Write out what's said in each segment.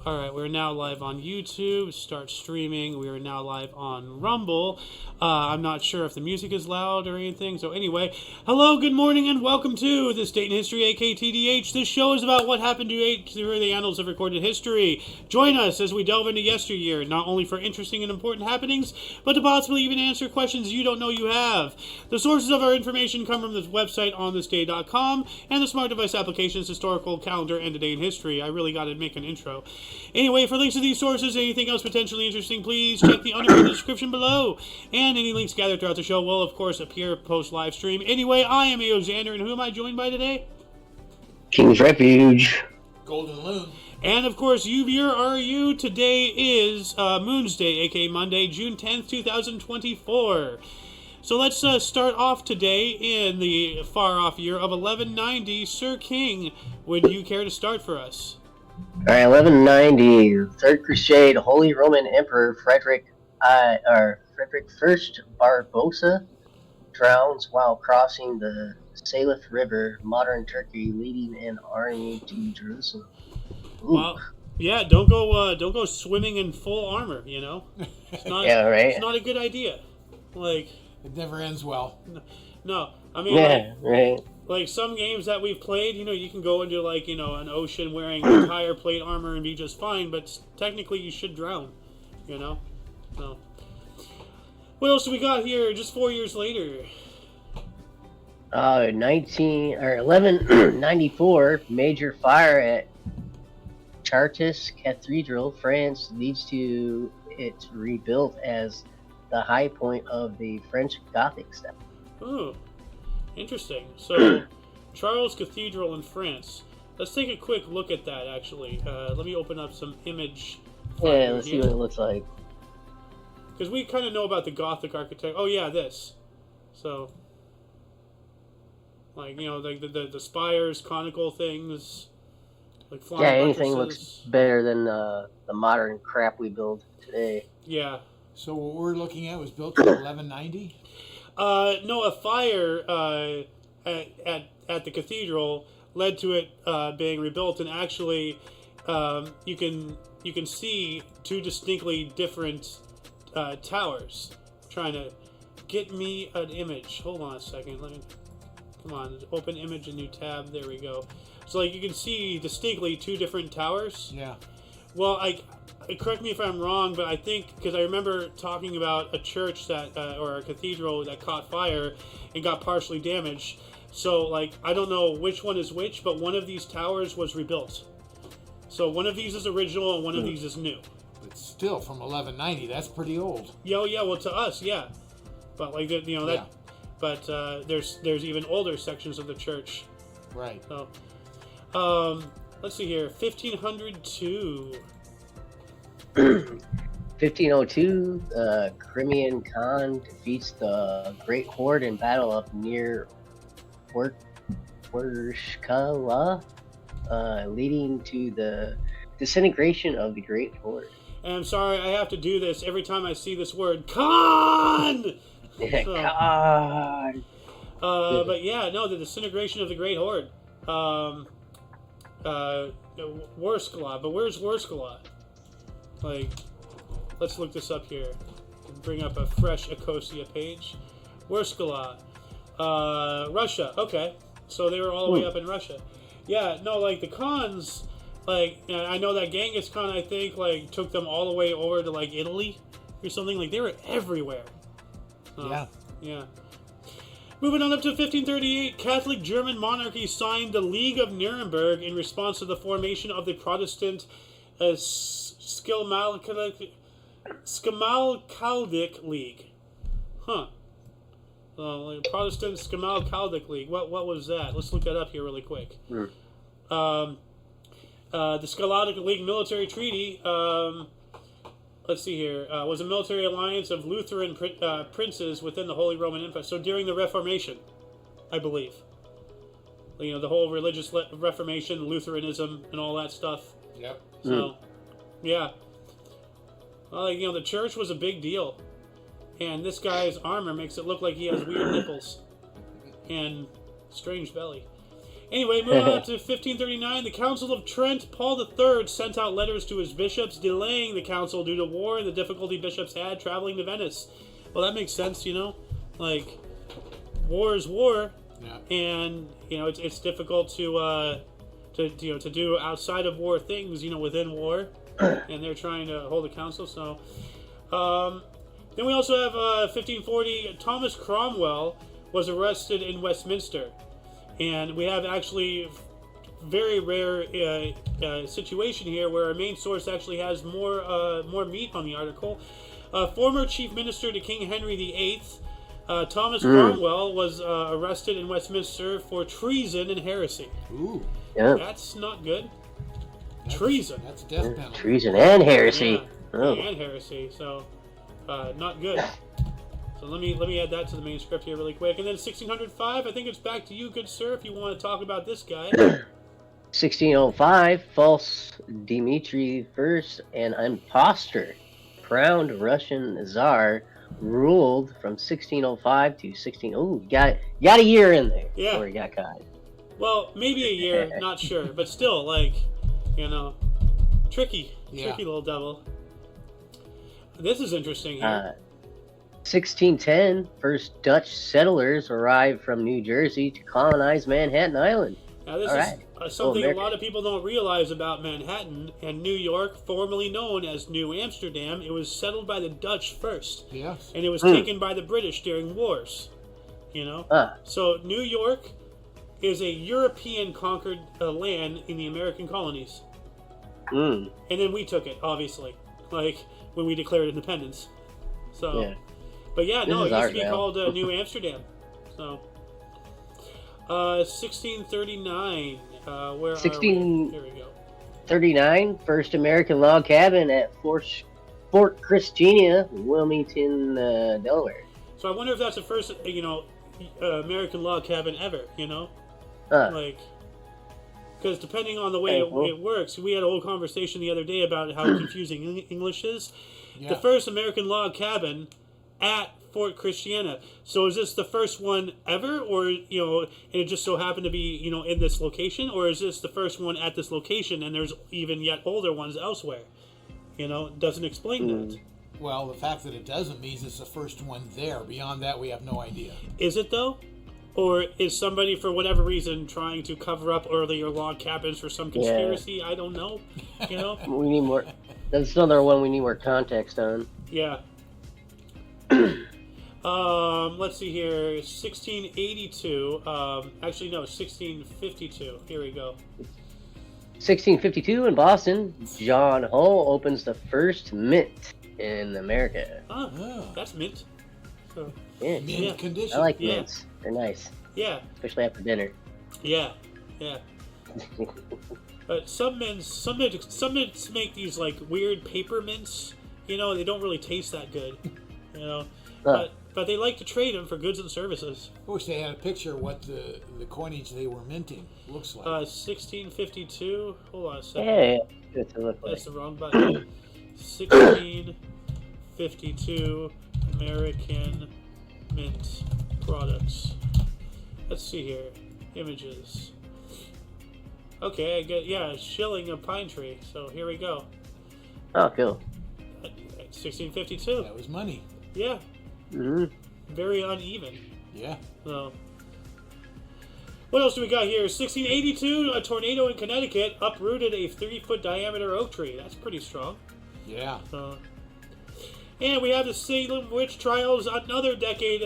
All right, we're now live on YouTube. Start streaming. We are now live on Rumble. I'm not sure if the music is loud or anything. So anyway, hello, good morning, and welcome to This Date in History, aka TDH. This show is about what happened through the annals of recorded history. Join us as we delve into yesteryear, not only for interesting and important happenings, but to possibly even answer questions you don't know you have. The sources of our information come from this website, onthisday.com, and the smart device applications, historical calendar, and today in history. I really got to make an intro. Anyway, for links to these sources and anything else potentially interesting, please check the under in the description below. And any links gathered throughout the show will, of course, appear post-live stream. Anyway, I am Xander, and who am I joined by today? King's Refuge. Golden Loon. And, of course, you viewer are you. Today is Moon's Day, aka Monday, June 10th, 2024. So let's start off today in the far-off year of 1190. Sir King, would you care to start for us? Alright, 1190, Third Crusade, Holy Roman Emperor Frederick I Barbarossa drowns while crossing the Salif River, modern Turkey, leading an army to Jerusalem. Ooh. Well, yeah, don't go swimming in full armor. You know, it's not. Yeah, right. It's not a good idea. Like, it never ends well. No, I mean, Yeah, right. like some games that we've played, you can go into like an ocean wearing entire plate armor and be just fine, but technically you should drown. So, what else do we got here? Just 4 years later. 1194, major fire at Chartres Cathedral, France, leads to it rebuilt as the high point of the French Gothic style. Oh, interesting. So, Charles Cathedral in France. Let's take a quick look at that, actually. Let me open up some image. Yeah, let's see what it looks like. Because we kind of know about the Gothic architecture. Oh, yeah, this. So, like, like the spires, conical things. Like flying anything buttresses. Looks better than the modern crap we build today. Yeah. So what we're looking at was built in 1190? No, a fire at the cathedral led to it being rebuilt, and actually, you can see two distinctly different towers. I'm trying to get me an image. Hold on a second. Come on, open image, a new tab. There we go. So like you can see distinctly two different towers. Yeah. Well, correct me if I'm wrong, but I think, because I remember talking about a church that, or a cathedral that caught fire and got partially damaged. So, like, I don't know which one is which, but one of these towers was rebuilt. So one of these is original and one of these is new. But still, from 1190, that's pretty old. Yeah, well, to us, yeah. But, like, that. Yeah. But there's even older sections of the church. Right. So, let's see here, 1502. 1502, the Crimean Khan defeats the Great Horde in battle up near Warshkala, leading to the disintegration of the Great Horde. And I'm sorry, I have to do this every time I see this word, Khan! God. But yeah, no, the disintegration of the Great Horde. Warskala, but where's Warskala? Like, let's look this up here. Bring up a fresh Ecosia page. Warskala. Russia. Okay. So they were all the way up in Russia. Yeah, no, like the Khans, like, I know that Genghis Khan, I think, like, took them all the way over to, like, Italy or something. Like, they were everywhere. Yeah. Yeah. Moving on up to 1538, Catholic German monarchy signed the League of Nuremberg in response to the formation of the Protestant Schmalkaldic League. Huh. Protestant Schmalkaldic League. What was that? Let's look that up here really quick. The Schmalkaldic League military treaty, let's see here, was a military alliance of Lutheran princes within the Holy Roman Empire. So during the Reformation, I believe. The whole religious Reformation, Lutheranism, and all that stuff. Yep. So, yeah. Well, the church was a big deal. And this guy's armor makes it look like he has weird nipples. And strange belly. Anyway, moving on to 1539, the Council of Trent, Paul III sent out letters to his bishops delaying the council due to war and the difficulty bishops had traveling to Venice. Well, that makes sense, like war is war, and it's difficult to do outside of war things, within war, and they're trying to hold a council. So, then we also have 1540. Thomas Cromwell was arrested in Westminster. And we have actually very rare situation here where our main source actually has more meat on the article. Former Chief Minister to King Henry VIII, Thomas Cromwell, was arrested in Westminster for treason and heresy. Ooh. Yeah. That's not good. Treason. That's death penalty. Treason and heresy. Yeah, and heresy. So, not good. So let me add that to the main script here really quick. And then 1605, I think it's back to you, good sir, if you want to talk about this guy. 1605, false Dmitry I, an imposter, crowned Russian Tsar, ruled from 1605 to 16. Oh, got a year in there before he got caught. Well, maybe a year, not sure, but still, tricky little devil. This is interesting here. 1610, first Dutch settlers arrived from New Jersey to colonize Manhattan Island. Now, this is something a lot of people don't realize about Manhattan and New York, formerly known as New Amsterdam. It was settled by the Dutch first. Yes. And it was taken by the British during wars. So New York is a European conquered land in the American colonies. And then we took it, obviously, when we declared independence. So. Yeah. But it used to be called New Amsterdam. So, 1639. Where 16... are we? Here we go. 39, first American log cabin at Fort Christina, Wilmington, Delaware. So I wonder if that's the first, American log cabin ever. Because depending on the way it works, we had a whole conversation the other day about how confusing English is. Yeah. The first American log cabin at Fort Christiana. So is this the first one ever, or and it just so happened to be in this location, or is this the first one at this location and there's even yet older ones elsewhere? Doesn't explain that. Well, the fact that it doesn't means it's the first one there. Beyond that, we have no idea. Is it though? Or is somebody, for whatever reason, trying to cover up earlier log cabins for some conspiracy? I don't know. We need more. That's another one we need more context on. Yeah. Let's see here. 1682. Actually, no, 1652. Here we go. 1652 in Boston, John Hull opens the first mint in America. That's mint. So, mint condition. I like mints. They're nice. Yeah. Especially after dinner. Yeah. But some mints make these weird paper mints. They don't really taste that good. But they like to trade them for goods and services. I wish they had a picture of what the coinage they were minting looks like. 1652. Hold on a second. Yeah, good to look like. That's the wrong button. 1652 American mint products. Let's see here. Images. Okay, I get a shilling of pine tree. So here we go. Oh, cool. 1652. That was money. Yeah. Very uneven. Yeah. So, what else do we got here? 1682, a tornado in Connecticut uprooted a 3-foot diameter oak tree. That's pretty strong. Yeah. And we have the Salem witch trials another decade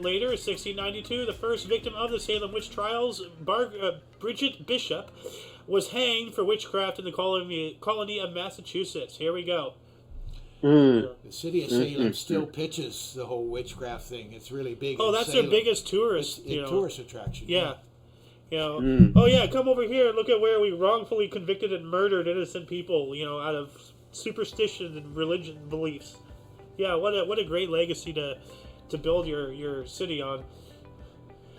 later, 1692. The first victim of the Salem witch trials, Bridget Bishop, was hanged for witchcraft in the colony of Massachusetts. Here we go. The city of Salem still pitches the whole witchcraft thing. It's really big. Oh, that's Salem. Their biggest tourist, tourist attraction. Yeah. Oh yeah, come over here. Look at where we wrongfully convicted and murdered innocent people. Out of superstition and religion beliefs. Yeah, what a great legacy to build your city on.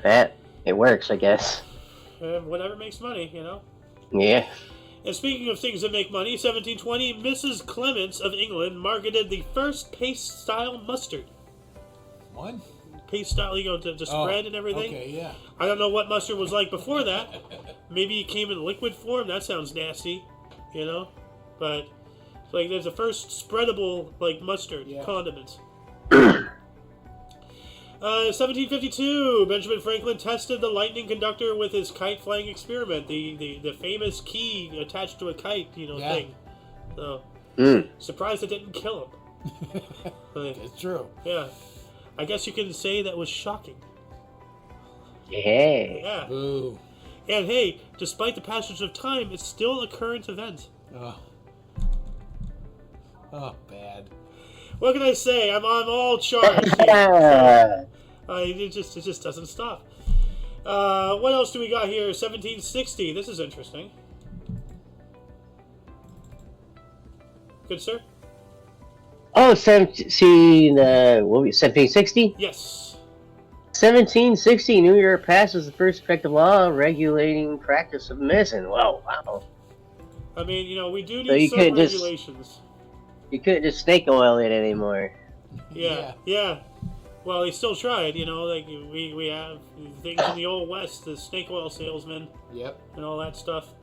It works, I guess. Whatever makes money, Yeah. And speaking of things that make money, 1720, Mrs. Clements of England marketed the first paste-style mustard. What? paste style, to spread and everything. Okay, yeah. I don't know what mustard was like before that. Maybe it came in liquid form. That sounds nasty, But like, there's the first spreadable mustard condiment. 1752, Benjamin Franklin tested the lightning conductor with his kite flying experiment, the famous key attached to a kite, thing. So, surprised it didn't kill him. It's true. Yeah. I guess you can say that was shocking. Yeah. Boo. And hey, despite the passage of time, it's still a current event. Oh, bad. What can I say? I'm all charged. It just doesn't stop. What else do we got here? 1760. This is interesting. Good, sir? Oh, 1760? Yes. 1760, New York passes the first effective law regulating practice of medicine. Wow. I mean, we do So need some regulations. You couldn't just snake oil it anymore. Yeah. Well, he still tried, like we have things in the Old West, the snake oil salesmen. Yep. And all that stuff.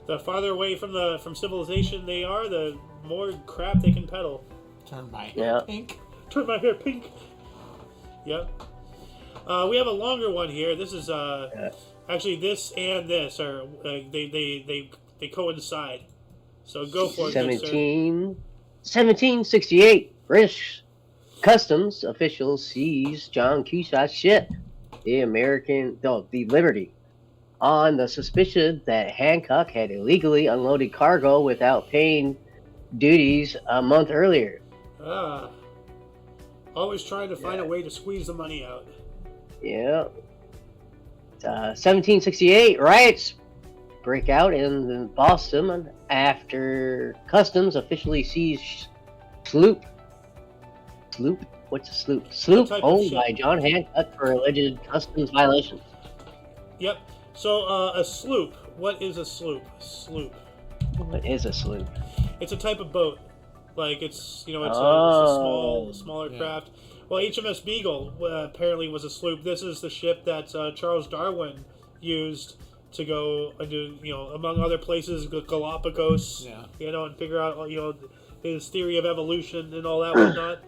The farther away from civilization they are, the more crap they can peddle. Turn my hair pink. Turn my hair pink. Yep. We have a longer one here. This is actually this and this are they coincide. So go for it, good sir. 1768, British Customs officials seized John Cusack's ship, the Liberty, on the suspicion that Hancock had illegally unloaded cargo without paying duties a month earlier. Always trying to find a way to squeeze the money out. Yeah. 1768, riots break out in Boston after Customs officially seized sloop. What's a sloop? Sloop owned by John Hancock for alleged customs violations. Yep. So a sloop. What is a sloop? What is a sloop? It's a type of boat. Like it's a smaller craft. Well, HMS Beagle apparently was a sloop. This is the ship that Charles Darwin used to go do, among other places, Galapagos, and figure out, his theory of evolution and all that whatnot.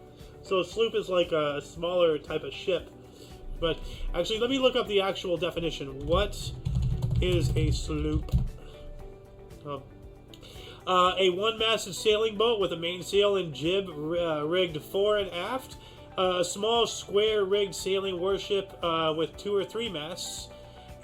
So a sloop is like a smaller type of ship. But actually, let me look up the actual definition. What is a sloop? A one-masted sailing boat with a mainsail and jib rigged fore and aft. A small square-rigged sailing warship with 2 or 3 masts.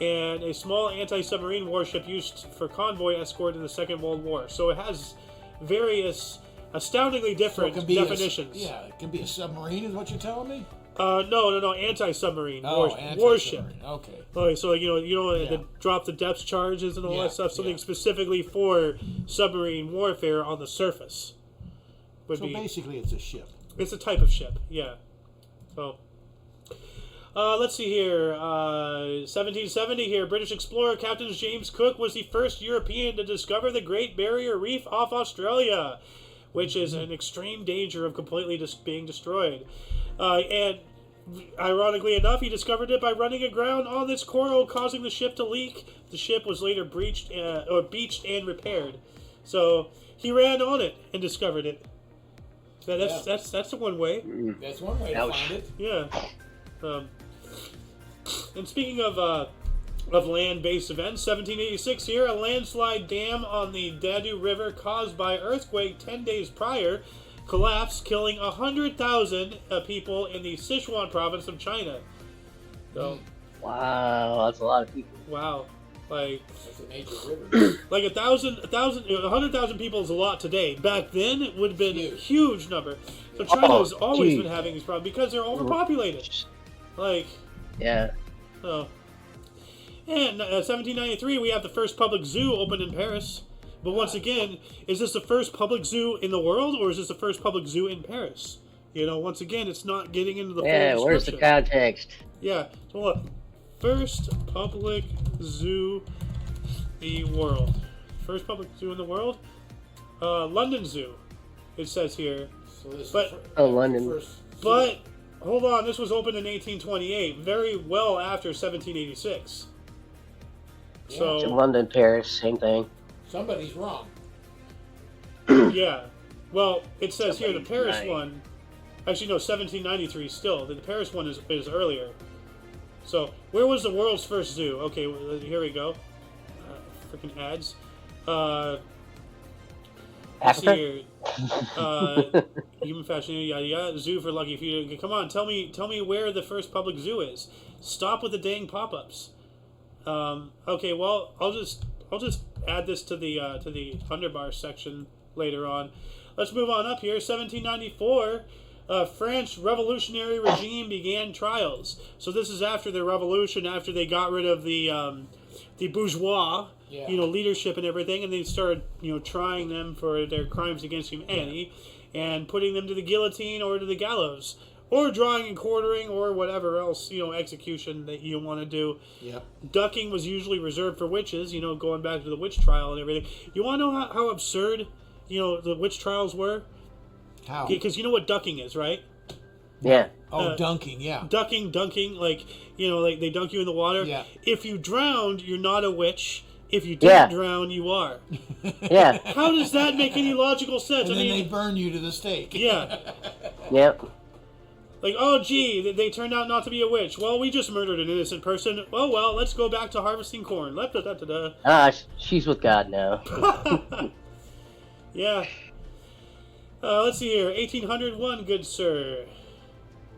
And a small anti-submarine warship used for convoy escort in the Second World War. So it has various astoundingly different definitions. It can be a submarine, is what you're telling me? No, anti-submarine anti-submarine. warship. Okay. So to drop the depth charges and all that stuff. Something specifically for submarine warfare on the surface. Basically, it's a ship. It's a type of ship. Yeah. So. Let's see here. 1770 here. British explorer Captain James Cook was the first European to discover the Great Barrier Reef off Australia, which is in extreme danger of completely being destroyed. And ironically enough, he discovered it by running aground on this coral, causing the ship to leak. The ship was later beached and repaired. So he ran on it and discovered it. That's the one way. That's one way to find it. Yeah. And speaking of land-based events, 1786 here, a landslide dam on the Dadu River caused by earthquake 10 days prior collapsed, killing 100,000 people in the Sichuan province of China. So, wow, that's a lot of people. Wow, that's a major river. Like 100,000 people is a lot today. Back then, it would have been a huge number. So China has always been having these problems because they're overpopulated. Oh. And 1793, we have the first public zoo opened in Paris. But once again, is this the first public zoo in the world, or is this the first public zoo in Paris? Once again, it's not getting into the full description. Where's the context? Yeah. So look, first public zoo in the world. First public zoo in the world? London Zoo, it says here. So this London. First but Hold on, this was opened in 1828, very well after 1786. Yeah. So London, Paris, same thing. Somebody's wrong. yeah. Well, it says here the Somebody's Paris lying. one. Actually, no, 1793 still. The Paris one is earlier. So, where was the world's first zoo? Okay, well, here we go. Freaking ads. Let's see Africa? here. Human fascination, yada yada. Zoo for lucky few. Come on, tell me where the first public zoo is. Stop with the dang pop-ups. Okay, well, I'll just add this to the underbar section later on. Let's move on up here. 1794. French revolutionary regime began trials. So this is after the revolution, after they got rid of the bourgeois, Yeah. leadership and everything, and they started, trying them for their crimes against humanity, and putting them to the guillotine or to the gallows, or drawing and quartering, or whatever else, execution that you want to do. Yep. Ducking was usually reserved for witches, going back to the witch trial and everything. You want to know how absurd, the witch trials were? How? Because you know what ducking is, right? Yeah. Oh, dunking, yeah. Dunking, like they dunk you in the water. Yeah. If you drowned, you're not a witch. If you didn't drown, you are. Yeah. How does that make any logical sense? And then they burn you to the stake. Yeah. Yep. Like, oh, gee, they turned out not to be a witch. Well, we just murdered an innocent person. Oh, well, let's go back to harvesting corn. She's with God now. Yeah. Let's see here. 1801, good sir.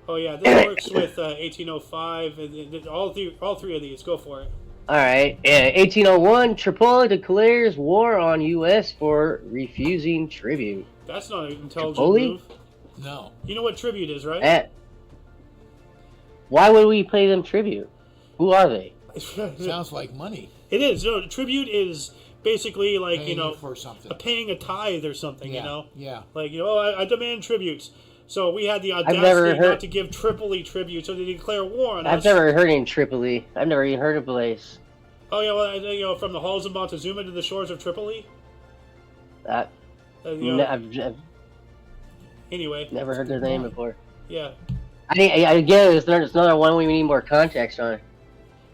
Oh, yeah, this works with 1805. All three of these. Go for it. All right. 1801, Tripoli declares war on U.S. for refusing tribute. That's not an intelligent Tripoli? move. No. You know what tribute is, right? Why would we pay them tribute? Who are they? Sounds like money. It is. No, tribute is basically like, Paying for something. paying a tithe or something, Yeah. Yeah. Like, I demand tributes. So we had the never audacity heard- not to give Tripoli tribute, so they declare war on us. I've never heard in Tripoli. I've never even heard of a place. Oh, yeah, well, from the halls of Montezuma to the shores of Tripoli? I've Anyway. never heard their name before. Yeah. I guess there's another one we need more context on.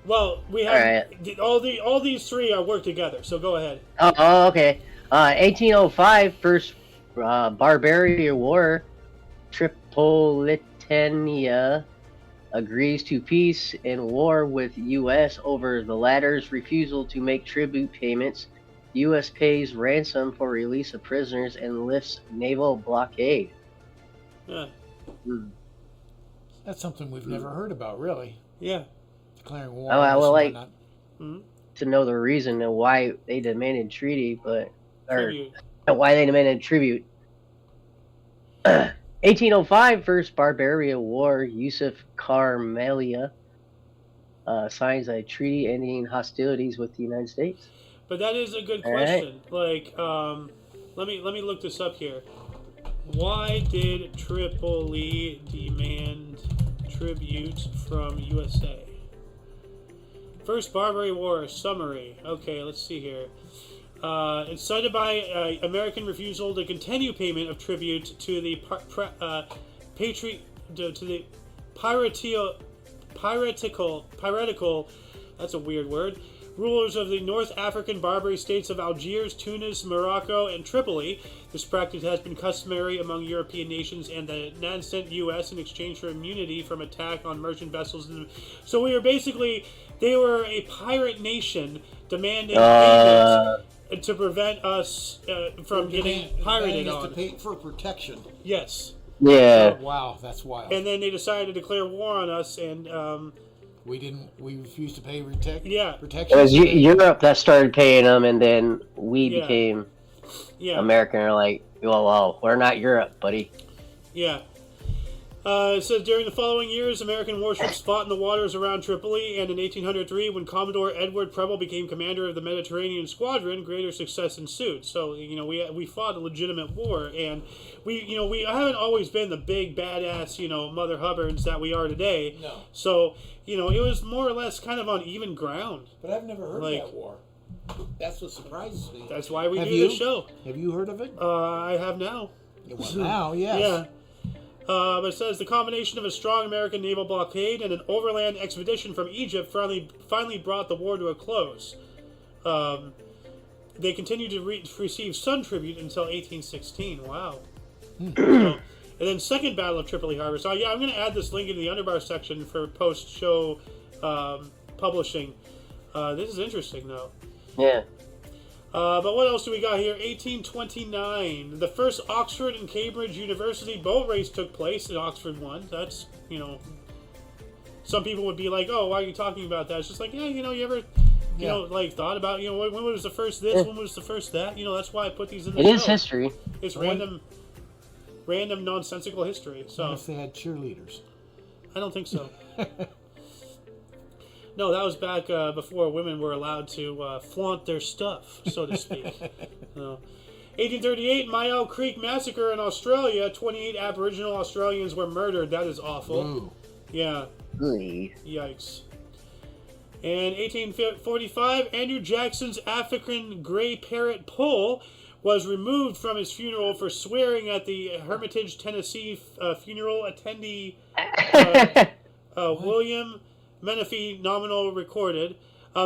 Well, we have all these three work together, so go ahead. Oh, okay. 1805, first Barbarian War. Tripolitania agrees to peace and war with U.S. over the latter's refusal to make tribute payments. U.S. pays ransom for release of prisoners and lifts naval blockade. Yeah. That's something we've never heard about, really. Yeah. Declaring war. I would like Mhm. to know the reason and why they demanded treaty, or Tribute. why they demanded tribute. 1805, first Barbarian War. Yusuf Carmelia signs a treaty ending hostilities with the United States. But that is a good All right. question. Like, let me look this up here. Why did Tripoli demand tribute from USA? First Barbary War summary. Okay, let's see here. It's cited by American refusal to continue payment of tribute to the piratical. That's a weird word. Rulers of the North African Barbary states of Algiers, Tunis, Morocco, and Tripoli. This practice has been customary among European nations and the nascent U.S. in exchange for immunity from attack on merchant vessels. So they were a pirate nation demanding payment to prevent us from getting pirated on. To pay for protection. Yes. Yeah. Oh, wow, that's wild. And then they decided to declare war on us, and we refused to pay protection. It was Europe that started paying them, and then we became American. They're like, well, we're not Europe, buddy. Yeah. It says during the following years, American warships fought in the waters around Tripoli, and in 1803, when Commodore Edward Preble became commander of the Mediterranean Squadron, greater success ensued. So, we fought a legitimate war, and we haven't always been the big badass, Mother Hubbards that we are today. No. So, it was more or less kind of on even ground. But I've never heard of that war. That's what surprises me. That's why we do this show. Have you heard of it? I have now. Well, now, yes. Yeah. But it says the combination of a strong American naval blockade and an overland expedition from Egypt finally brought the war to a close. They continued to receive sun tribute until 1816. Wow. So, and then second Battle of Tripoli Harbor. So yeah, I'm going to add this link into the underbar section for post-show publishing. This is interesting, though. Yeah. But what else do we got here? 1829. The first Oxford and Cambridge University boat race took place, and Oxford won. That's, some people would be like, oh, why are you talking about that? It's just like, yeah, you ever, like, thought about, when was the first this, when was the first that? That's why I put these in the show. It is history. It's random, nonsensical history. So What if they had cheerleaders? I don't think so. No, that was back before women were allowed to flaunt their stuff, so to speak. 1838, Myall Creek Massacre in Australia. 28 Aboriginal Australians were murdered. That is awful. Ooh. Yeah. Ooh. Yikes. And 1845, Andrew Jackson's African gray parrot Pole was removed from his funeral for swearing at the Hermitage, Tennessee funeral attendee William Menifee nominal recorded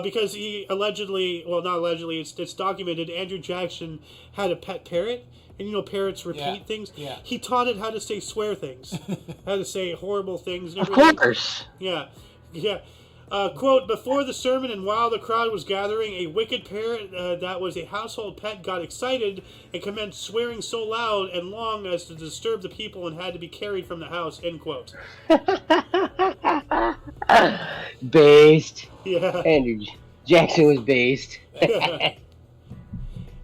because he allegedly, well, not allegedly, it's documented, Andrew Jackson had a pet parrot, and parrots repeat things. Yeah. He taught it how to say swear things, how to say horrible things. And Of everything. course. Yeah. Quote, before the sermon and while the crowd was gathering, a wicked parrot that was a household pet got excited and commenced swearing so loud and long as to disturb the people and had to be carried from the house, end quote. Based. Yeah. Andrew Jackson was based.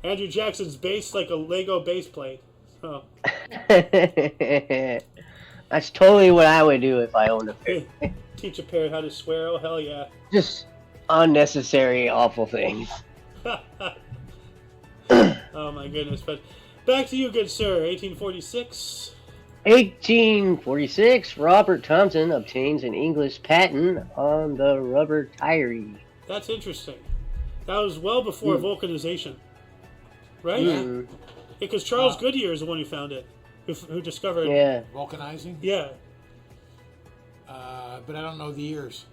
Andrew Jackson's based like a Lego base plate. Oh. That's totally what I would do if I owned a parrot. Teach a parrot how to swear, oh hell yeah. Just unnecessary, awful things. Oh my goodness, but back to you, good sir. 1846. 1846, Robert Thomson obtains an English patent on the rubber tire. That's interesting. That was well before vulcanization. Right? Mm. Because Charles Goodyear is the one who found it, who discovered. Yeah. Vulcanizing? Yeah. But I don't know the years.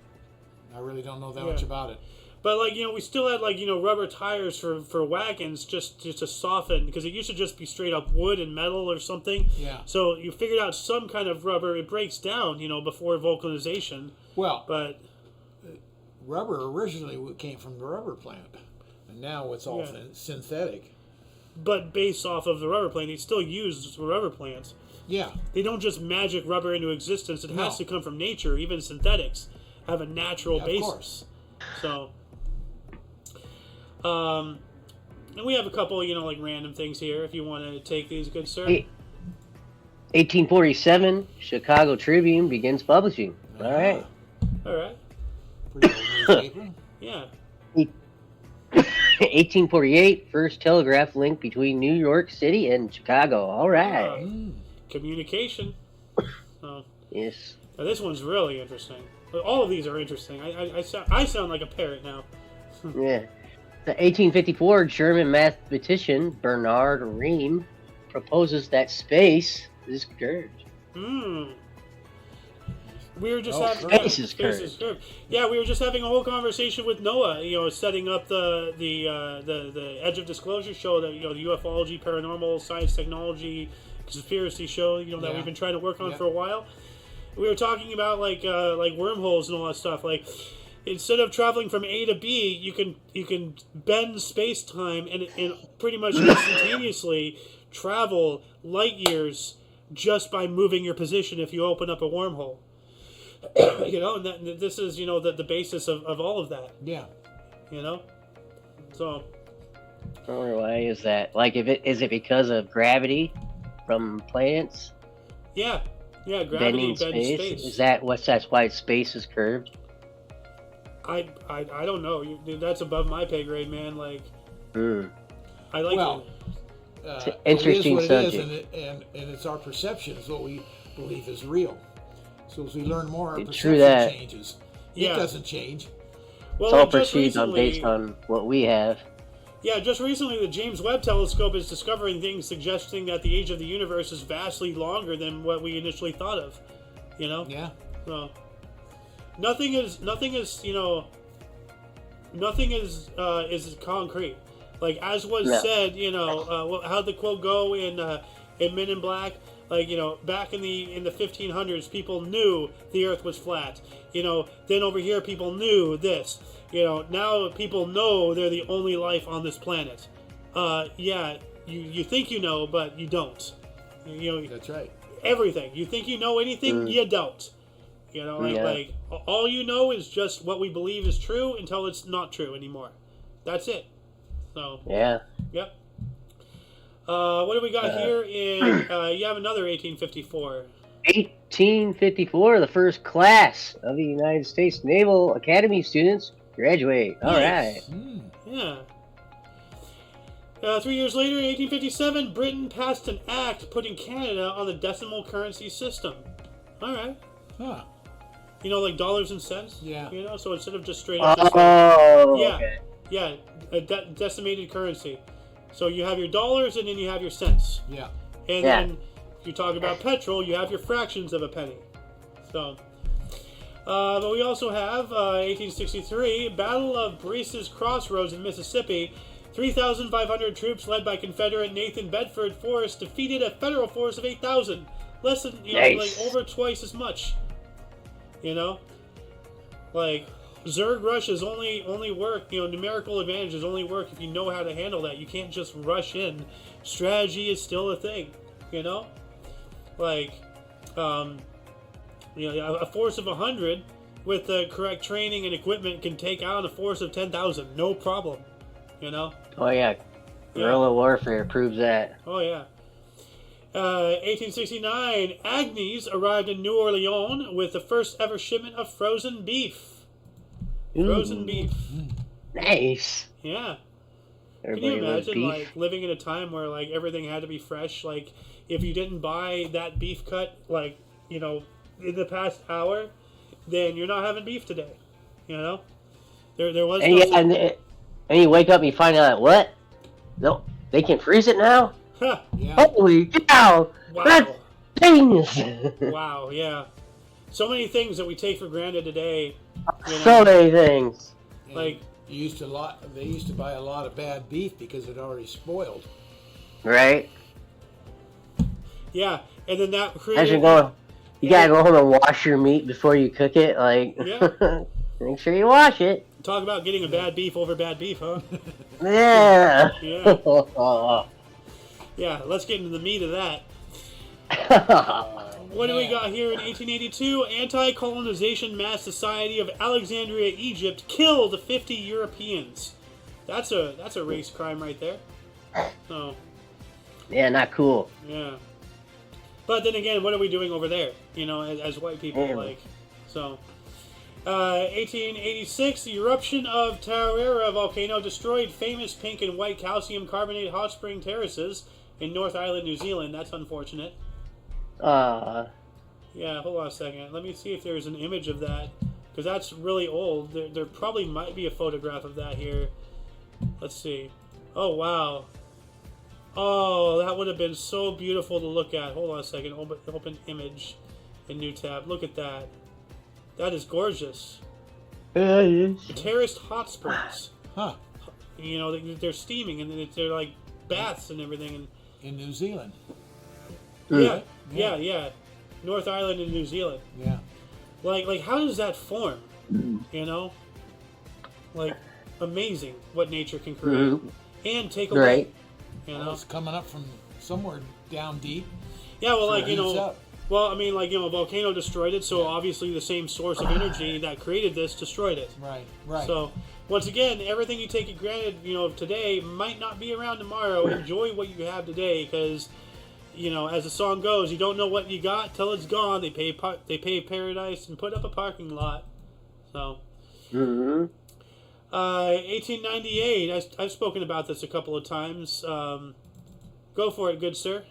I really don't know that much about it. But we still had rubber tires for wagons just to soften, because it used to just be straight up wood and metal or something. Yeah. So you figured out some kind of rubber. It breaks down, before vulcanization. Well, but rubber originally came from the rubber plant, and now it's all synthetic. But based off of the rubber plant, they still use rubber plants. Yeah. They don't just magic rubber into existence. It has to come from nature. Even synthetics have a natural basis. So, and we have a couple, random things here if you want to take these, good sir. 1847, Chicago Tribune begins publishing. All right. All right. Pretty old newspaper. Yeah. 1848, first telegraph link between New York City and Chicago. All right. Communication. Yes. Now this one's really interesting. All of these are interesting. I sound like a parrot now. Yeah. The 1854 German mathematician Bernard Riem proposes that space is curved. We were just having space is curved. Yeah, we were just having a whole conversation with Noah. Setting up the Edge of Disclosure show, that the UFOlogy, Paranormal, Science, Technology, Conspiracy show. That we've been trying to work on for a while. We were talking about like wormholes and all that stuff. Like, instead of traveling from A to B, you can bend space time and pretty much instantaneously travel light years just by moving your position if you open up a wormhole. And this is the basis of all of that. Yeah. So. I wonder why is that? Like, is it because of gravity from planets? Yeah. Yeah, gravity bends space. Is that's why space is curved? I don't know. That's above my pay grade, man. Like, I like it's an interesting subject. And it's our perception is what we believe is real. So as we learn more, our True perception that. changes. It doesn't change. Well, it's all perceived based on what we have. Yeah, just recently the James Webb Telescope is discovering things suggesting that the age of the universe is vastly longer than what we initially thought of. You know? Yeah. So nothing is concrete. Like as was said, how'd the quote go in Men in Black? Like, back in the 1500s, people knew the Earth was flat. Then over here, people knew this. Now people know they're the only life on this planet. You think you know, but you don't. That's right. Everything. You think you know anything, you don't. Like all you know is just what we believe is true until it's not true anymore. That's it. So. Yeah. Yep. What do we got here in, you have another 1854. 1854, the first class of the United States Naval Academy students graduate. All right. Yeah. 3 years later, in 1857, Britain passed an act putting Canada on the decimal currency system. All right. Huh. Like dollars and cents? Yeah. So instead of just straight up. Okay. Yeah, a decimated currency. So you have your dollars and then you have your cents. Yeah. And then if you talk about petrol, you have your fractions of a penny. So, but we also have 1863, Battle of Breeze's Crossroads in Mississippi. 3,500 troops led by Confederate Nathan Bedford Forrest defeated a federal force of 8,000. Less than, like over twice as much. Like Zerg rushes only work, numerical advantages only work if you know how to handle that. You can't just rush in. Strategy is still a thing, Like, a force of 100 with the correct training and equipment can take out a force of 10,000, no problem, Oh, yeah. Guerrilla warfare proves that. Oh, yeah. 1869, Agnes arrived in New Orleans with the first ever shipment of frozen beef. Frozen beef. Nice. Yeah. Everybody Can you imagine, beef. like, living in a time where, like, everything had to be fresh? Like, if you didn't buy that beef cut, like, in the past hour, then you're not having beef today. There was and you wake up and you find out, what? No, they can freeze it now? Huh. Yeah. Holy cow! Wow. That's genius! Wow, yeah. So many things that we take for granted today. So many things. And Like, they used to buy a lot of bad beef because it already spoiled. Right? yeah, and then that As created... you go, you gotta go home and wash your meat before you cook it. Like, Yeah. make sure you wash it. Talk about getting a bad beef over bad beef, huh? Yeah. Yeah. Yeah, let's get into the meat of that. What do we got here in 1882? Anti-colonization mass society of Alexandria, Egypt killed 50 Europeans. That's a race crime right there. So, Yeah, not cool. yeah. But then again, what are we doing over there? As white people, like, so. 1886, the eruption of Tarawera volcano destroyed famous pink and white calcium carbonate hot spring terraces in North Island, New Zealand. That's unfortunate. Yeah, hold on a second. Let me see if there's an image of that, because that's really old. There probably might be a photograph of that here. Let's see. Oh, wow. Oh, that would have been so beautiful to look at. Hold on a second. Open image in new tab. Look at that. That is gorgeous. Terraced hot springs. Huh. They're steaming, and they're like baths and everything. In New Zealand. Yeah. North Island in New Zealand. Yeah. Like how does that form? Like, amazing what nature can create and take away. Right. Well, it's coming up from somewhere down deep. Yeah, well, like, Heats up. well, I mean, like, a volcano destroyed it, so obviously the same source of energy that created this destroyed it. Right. So, once again, everything you take for granted, today might not be around tomorrow. Enjoy what you have today, because, as the song goes, you don't know what you got till it's gone. They pay paradise and put up a parking lot. So. 1898. I've spoken about this a couple of times. Go for it, good sir.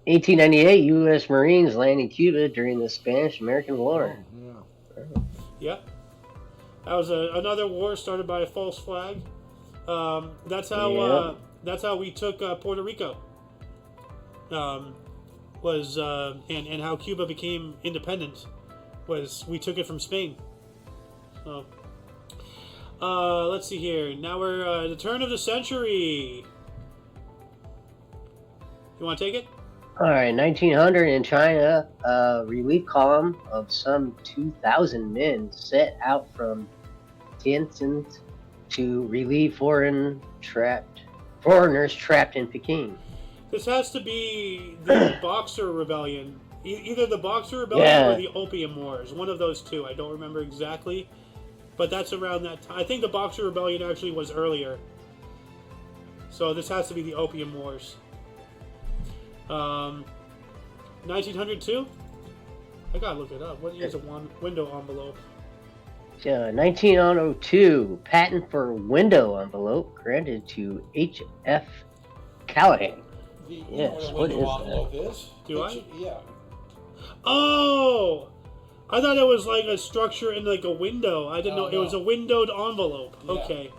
1898, U.S. Marines land in Cuba during the Spanish-American War. Yeah. Yep. That was another war started by a false flag. That's how we took Puerto Rico. And how Cuba became independent was we took it from Spain. So, let's see here. Now we're at the turn of the century. You want to take it? All right, 1900 in China, a relief column of some 2,000 men set out from Tientsin to relieve foreigners trapped in Peking. This has to be the Boxer Rebellion. Either the Boxer Rebellion or the Opium Wars. One of those two. I don't remember exactly. But that's around that time. I think the Boxer Rebellion actually was earlier. So this has to be the Opium Wars. 1902? I gotta look it up. What is a window envelope? 1902, patent for window envelope granted to H.F. Callahan. Yes, what is that? Do I? Yeah. Oh! I thought it was like a structure in like a window. I didn't know it was a windowed envelope. Yeah. Okay.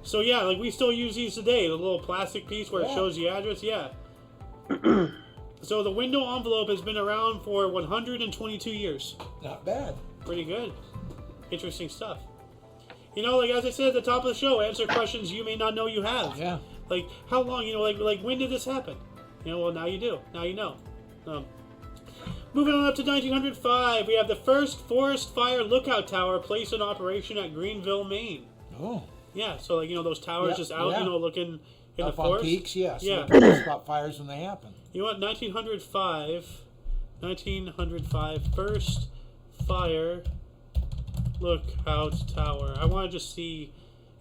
So yeah, like we still use these today. The little plastic piece where it shows the address. Yeah. So the window envelope has been around for 122 years. Not bad. Pretty good. Interesting stuff. You know, like as I said at the top of the show, answer questions you may not know you have. Yeah. Like how long? You know, like when did this happen? You know, well now you do. Now you know. Moving on up to 1905, we have the first forest fire lookout tower placed in operation at Greenville, Maine. Oh. Yeah, so like, you know, those towers just out, you know, looking in up the on forest. peaks, yeah. So yeah. they can spot fires when they happen. You know what, 1905, first fire lookout tower. I want to just see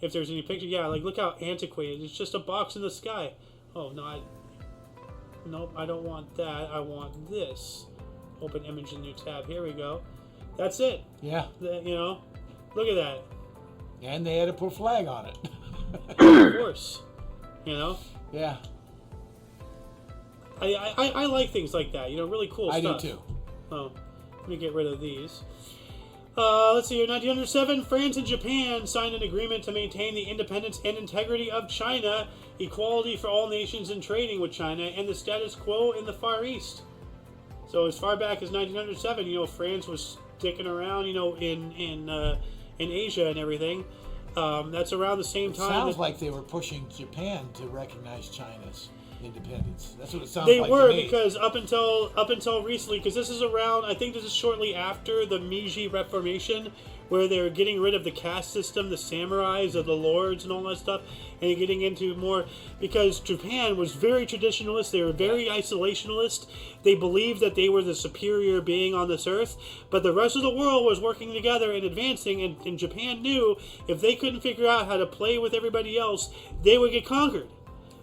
if there's any picture. Yeah, like look how antiquated. It's just a box in the sky. Oh, no, nope, I don't want that. I want this. Open image in new tab. Here we go. That's it. Yeah. You know, look at that. And they had to put a flag on it. Of course. You know? Yeah. I like things like that. You know, really cool stuff. I do too. Oh, let me get rid of these. Let's see here. 1907, France and Japan signed an agreement to maintain the independence and integrity of China, equality for all nations in trading with China, and the status quo in the Far East. So as far back as 1907, you know, France was sticking around, you know, in Asia and everything. That's around the same time. Sounds like they were pushing Japan to recognize China's independence. That's what it sounds they like. They were, to me. because up until recently, because this is around, I think this is shortly after the Meiji Reformation, where they're getting rid of the caste system, the samurais, the lords, and all that stuff, and getting into more, because Japan was very traditionalist. They were very isolationist. They believed that they were the superior being on this earth, but the rest of the world was working together and advancing, and Japan knew if they couldn't figure out how to play with everybody else, they would get conquered,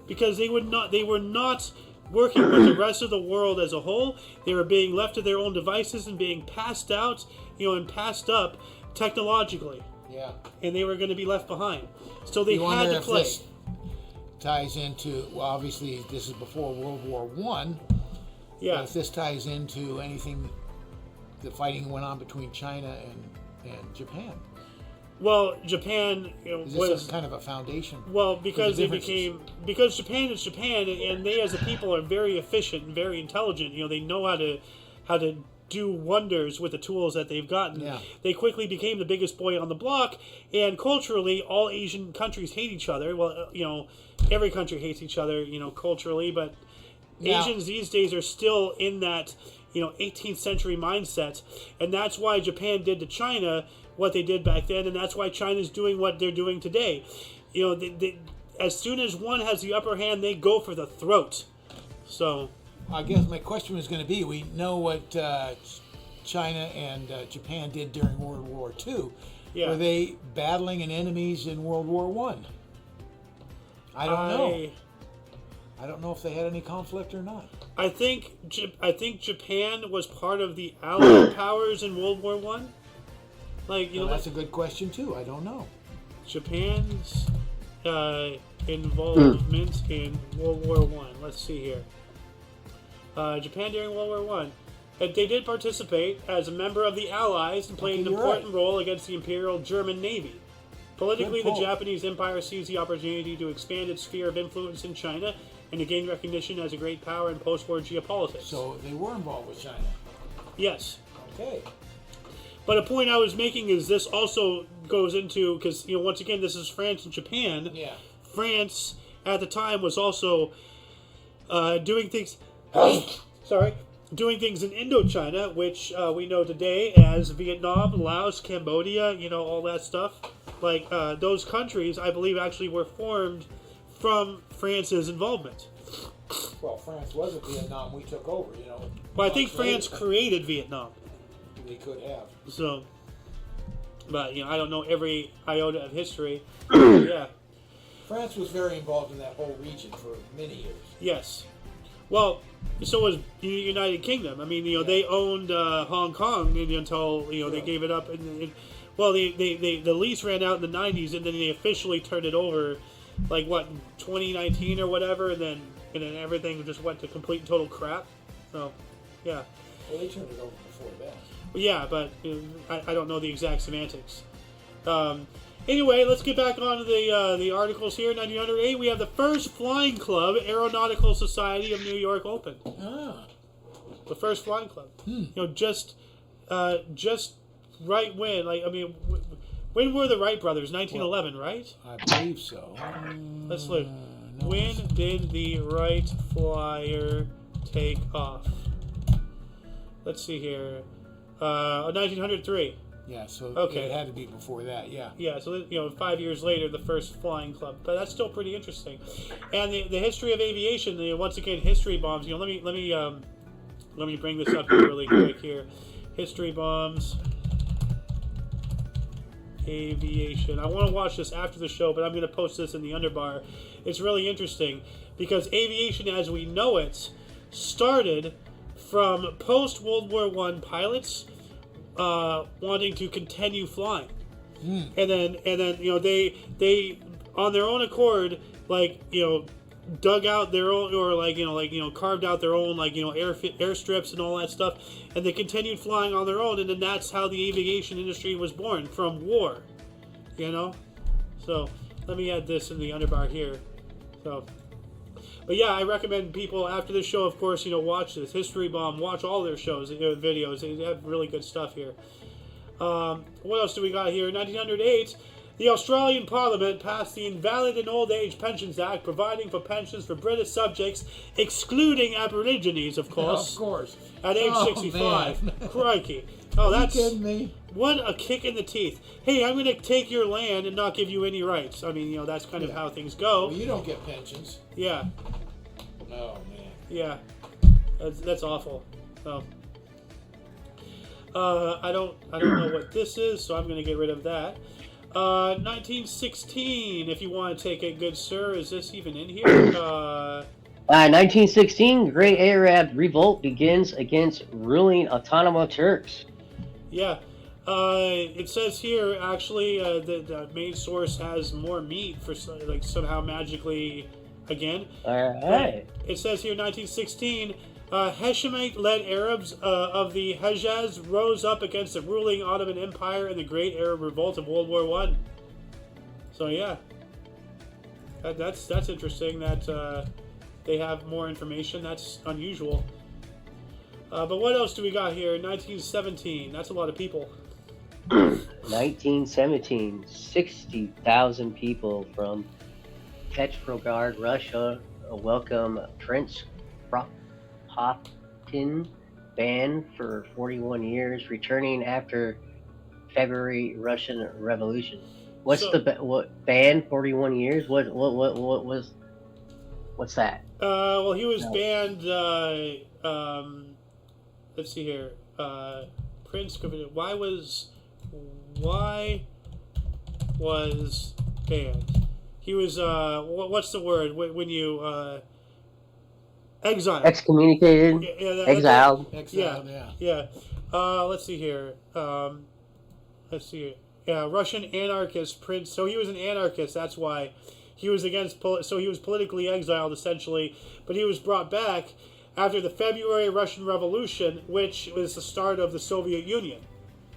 because they were not working with the rest of the world as a whole. They were being left to their own devices and being passed out, you know, and passed up technologically. Yeah. And they were going to be left behind. So they had to play. This ties into, well, obviously this is before World War One. Yeah. If this ties into anything, the fighting went on between China and Japan. Well, Japan, you know, was kind of a foundation. Well, because because Japan is Japan, and they as a people are very efficient and very intelligent. You know, they know how to do wonders with the tools that they've gotten. Yeah. They quickly became the biggest boy on the block, and culturally, all Asian countries hate each other. Well, you know, every country hates each other, you know, culturally, but Asians these days are still in that, you know, 18th century mindset, and that's why Japan did to China what they did back then, and that's why China's doing what they're doing today. You know, they, as soon as one has the upper hand, they go for the throat. So, I guess my question was going to be: we know what China and Japan did during World War II. Yeah. Were they battling in enemies in World War One? I don't know. I don't know if they had any conflict or not. I think Japan was part of the Allied powers in World War One. Like, you know, that's a good question too. I don't know. Japan's involvement in World War One. Let's see here. Japan during World War One. They did participate as a member of the Allies and played an important role against the Imperial German Navy. Politically, the Japanese Empire seized the opportunity to expand its sphere of influence in China and to gain recognition as a great power in post-war geopolitics. So they were involved with China. Yes. Okay. But a point I was making is this also goes into, because, once again, this is France and Japan. Yeah. France, at the time, was also doing things... doing things in Indochina, which we know today as Vietnam, Laos, Cambodia, all that stuff. Like, those countries, I believe, actually were formed from France's involvement. Well, France was in Vietnam. We took over, Well, I think France created Vietnam. They could have. So, but, I don't know every iota of history. Yeah. France was very involved in that whole region for many years. Yes. Well, so was the United Kingdom. I mean, they owned Hong Kong until, they gave it up. Well, the lease ran out in the 90s, and then they officially turned it over, 2019 or whatever, and then everything just went to complete and total crap. So, yeah. Well, they turned it over before that. Yeah, but I don't know the exact semantics. Anyway, let's get back on to the articles here. 1908, we have the first flying club, Aeronautical Society of New York, opened. Ah. The first flying club. Just right when, when were the Wright brothers? 1911, right? I believe so. Let's look. When did the Wright flyer take off? Let's see here. 1903. Yeah, so okay. It had to be before that, yeah. Yeah, so 5 years later, the first flying club, but that's still pretty interesting. And the history of aviation, once again, history bombs. Let me bring this up here really quick here. History bombs, aviation. I want to watch this after the show, but I'm going to post this in the underbar. It's really interesting because aviation, as we know it, started from post-World War I pilots wanting to continue flying, and then they on their own accord dug out their own or carved out their own airstrips and all that stuff, and they continued flying on their own, and then that's how the aviation industry was born, from war. So let me add this in the underbar here. So. But yeah, I recommend people after the show, of course, watch this History Bomb, watch all their shows, videos. They have really good stuff here. What else do we got here? 1908, the Australian Parliament passed the Invalid and Old Age Pensions Act, providing for pensions for British subjects, excluding Aborigines, of course. Of course. At age 65. Man. Crikey. Oh, that's... Are you kidding me? What a kick in the teeth. Hey, I'm going to take your land and not give you any rights. I mean, that's kind of how things go. Well, you don't get pensions. Yeah. Oh, man. Yeah. That's awful. So, I don't know what this is, so I'm going to get rid of that. 1916, if you want to take it, good sir. Is this even in here? 1916, Great Arab Revolt begins against ruling autonomous Turks. Yeah. It says here, actually, the main source has more meat for somehow magically again. All right. It says here, 1916, Hashemite-led Arabs of the Hejaz rose up against the ruling Ottoman Empire in the Great Arab Revolt of World War I. So yeah, that's interesting that they have more information. That's unusual. But what else do we got here? 1917. That's a lot of people. 1917, 60,000 people from Petrograd, Russia, welcome Prince Kropotkin, banned for 41 years, returning after February Russian Revolution. What's what banned 41 years? What's that? Well, he was banned. Let's see here. Prince Kropotkin. Why was banned? He was what's the word when you exiled? Excommunicated. Exiled. Yeah. Let's see here. Yeah, Russian anarchist Prince. So he was an anarchist. That's why he was against. So he was politically exiled essentially, but he was brought back after the February Russian Revolution, which was the start of the Soviet Union.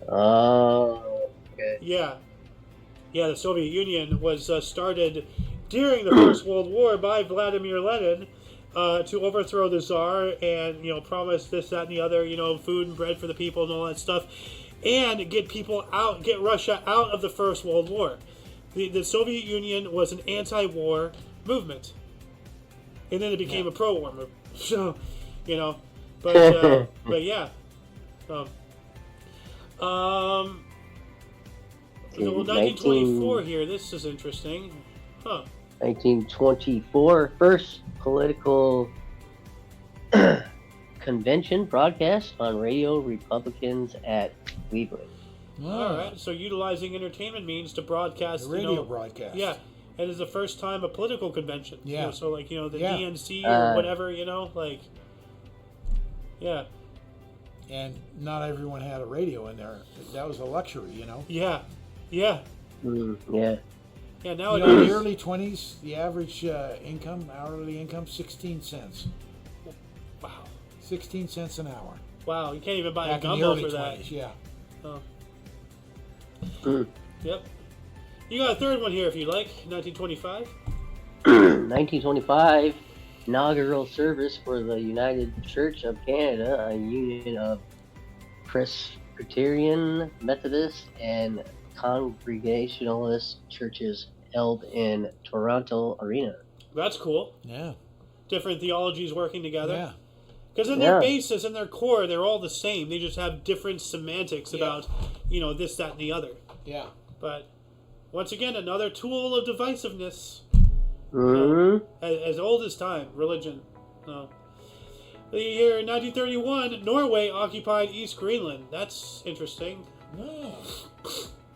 Oh. Okay. Yeah. Yeah, the Soviet Union was started during the First World War by Vladimir Lenin to overthrow the Tsar and, promise this, that, and the other, food and bread for the people and all that stuff, and get Russia out of the First World War. The Soviet Union was an anti-war movement, and then it became a pro-war movement. So, but yeah. So, 1924 here. This is interesting. Huh. 1924, first political convention broadcast on Radio Republicans at Cleveland. All right. So utilizing entertainment means to broadcast. The radio broadcast. Yeah. It is the first time a political convention. Yeah. So like, the DNC or whatever, yeah. And not everyone had a radio in there. That was a luxury, Yeah. Yeah. Yeah. Yeah, now in the early 20s, the average hourly income, 16 cents. Wow. 16 cents an hour. Wow, you can't even buy Back a gumbo for 20s, that. Yeah. Oh. Yep. You got a third one here if you like. 1925. 1925, inaugural service for the United Church of Canada, a union of Presbyterian, Methodist, and Congregationalist churches held in Toronto Arena. That's cool. Yeah. Different theologies working together. Yeah. Because in their basis, in their core, they're all the same. They just have different semantics about, this, that, and the other. Yeah. But once again, another tool of divisiveness. Mm-hmm. As old as time, religion. The year 1931, Norway occupied East Greenland. That's interesting. No.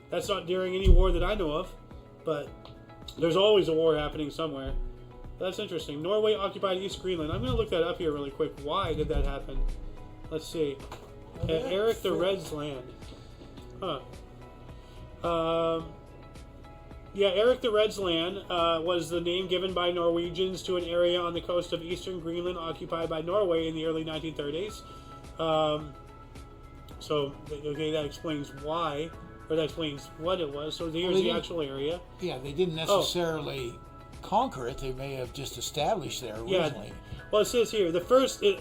That's not during any war that I know of, but there's always a war happening somewhere. That's interesting. Norway occupied East Greenland. I'm going to look that up here really quick. Why did that happen? Let's see. Eric the Red's land. Huh. Eric the Red's land was the name given by Norwegians to an area on the coast of eastern Greenland occupied by Norway in the early 1930s. That explains why, or that explains what it was. So here's the actual area. Yeah, they didn't necessarily conquer it. They may have just established there originally. Yeah. Well, it says here,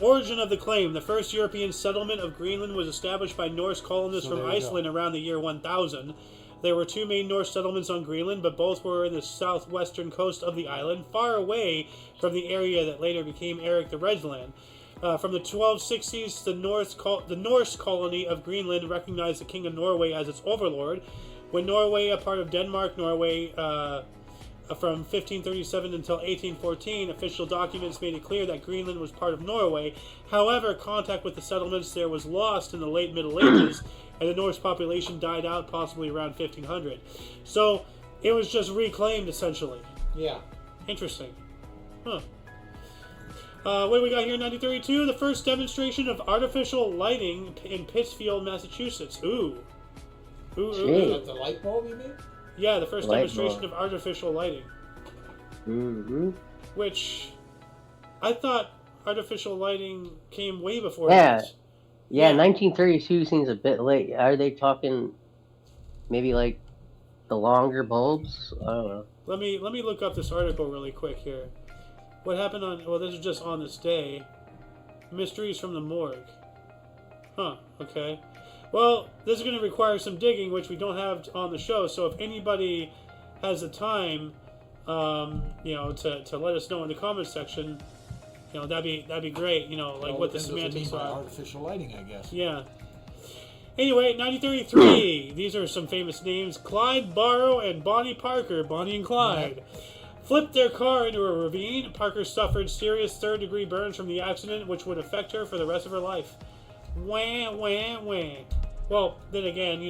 origin of the claim, the first European settlement of Greenland was established by Norse colonists from Iceland around the year 1000. There were two main Norse settlements on Greenland, but both were in the southwestern coast of the island, far away from the area that later became Eric the Red's land. From the 1260s, the Norse colony of Greenland recognized the King of Norway as its overlord. When Norway, a part of Denmark, Norway, from 1537 until 1814, official documents made it clear that Greenland was part of Norway. However, contact with the settlements there was lost in the late Middle Ages, and the Norse population died out possibly around 1500. So, it was just reclaimed, essentially. Yeah. Interesting. Huh. What do we got here in 1932? The first demonstration of artificial lighting in Pittsfield, Massachusetts. Ooh. The light bulb, you mean? Yeah, the first demonstration of artificial lighting. Mm-hmm. Which, I thought artificial lighting came way before that. Yeah, 1932 seems a bit late. Are they talking maybe like the longer bulbs? I don't know. Let me look up this article really quick here. What happened this is just on this day. Mysteries from the morgue. Huh, okay. Well, this is going to require some digging, which we don't have on the show, so if anybody has the time, to let us know in the comments section, that'd be great, what the semantics are. Artificial lighting, I guess. Yeah. Anyway, 1933, these are some famous names. Clyde Barrow and Bonnie Parker, Bonnie and Clyde, flipped their car into a ravine. Parker suffered serious third-degree burns from the accident, which would affect her for the rest of her life. Wah, wah, wah. Well, then again,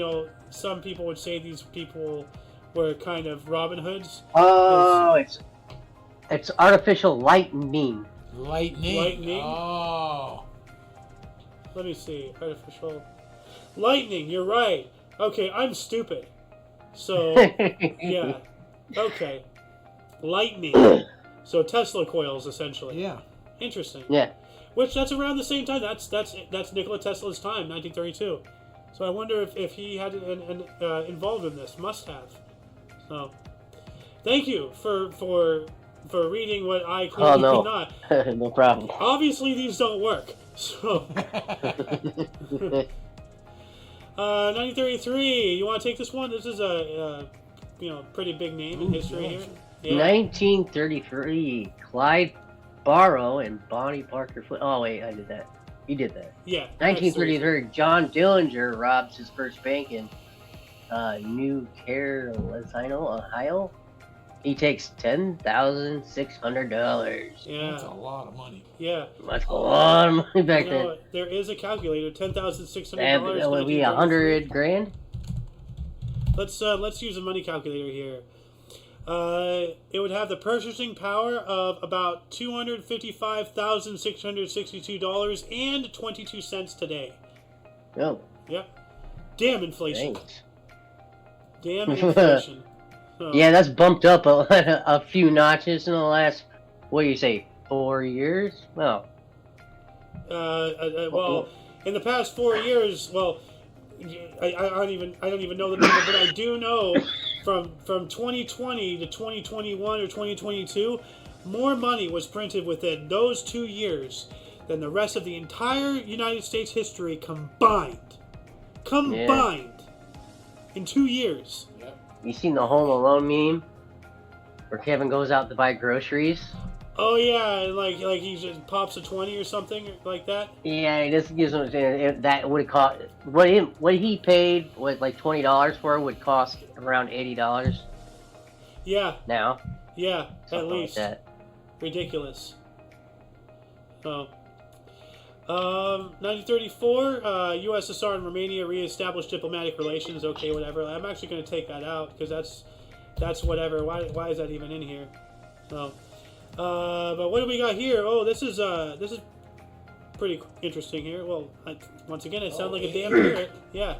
some people would say these people were kind of Robin Hoods. Oh, it's artificial lightning. Lightning. Oh. Let me see. Artificial lightning. You're right. Okay, I'm stupid. So, yeah. Okay. Lightning. So Tesla coils, essentially. Yeah. Interesting. Yeah. Which that's around the same time. That's Nikola Tesla's time, 1932. So I wonder if he had involved in this. Must have. So, thank you for reading what I clearly could not. No problem. Obviously, these don't work. So, 1933. You want to take this one? This is a pretty big name in history here. Yeah. 1933. Clyde Barrow and Bonnie Parker. Oh wait, I did that. You did that. Yeah. 1933. John Dillinger robs his first bank in New Carolina, Ohio. He takes $10,600. Yeah. That's a lot of money. Yeah. That's a lot of money back then. There is a calculator. $10,600. That would be $100,000. Let's use a money calculator here. It would have the purchasing power of about $255,662.22 today. Oh. Yep. Damn inflation. Thanks. Damn inflation. Yeah, that's bumped up a few notches in the last, what do you say, 4 years? Well. Well, in the past 4 years, well, I don't even know the number, but I do know from 2020 to 2021 or 2022, more money was printed within those 2 years than the rest of the entire United States history combined. In 2 years. You seen the Home Alone meme where Kevin goes out to buy groceries? Oh yeah, and like he just pops a 20 or something like that. Yeah, he just gives him that would cost what he paid was like $20 for would cost around $80. Yeah. Now. Yeah, something at least. like that. Ridiculous. So. 1934, USSR and Romania reestablished diplomatic relations. Okay, whatever. I'm actually going to take that out because that's whatever. Why is that even in here? So, but what do we got here? Oh, this is pretty interesting here. Well, once again, it sounds like a damn parrot. Yeah.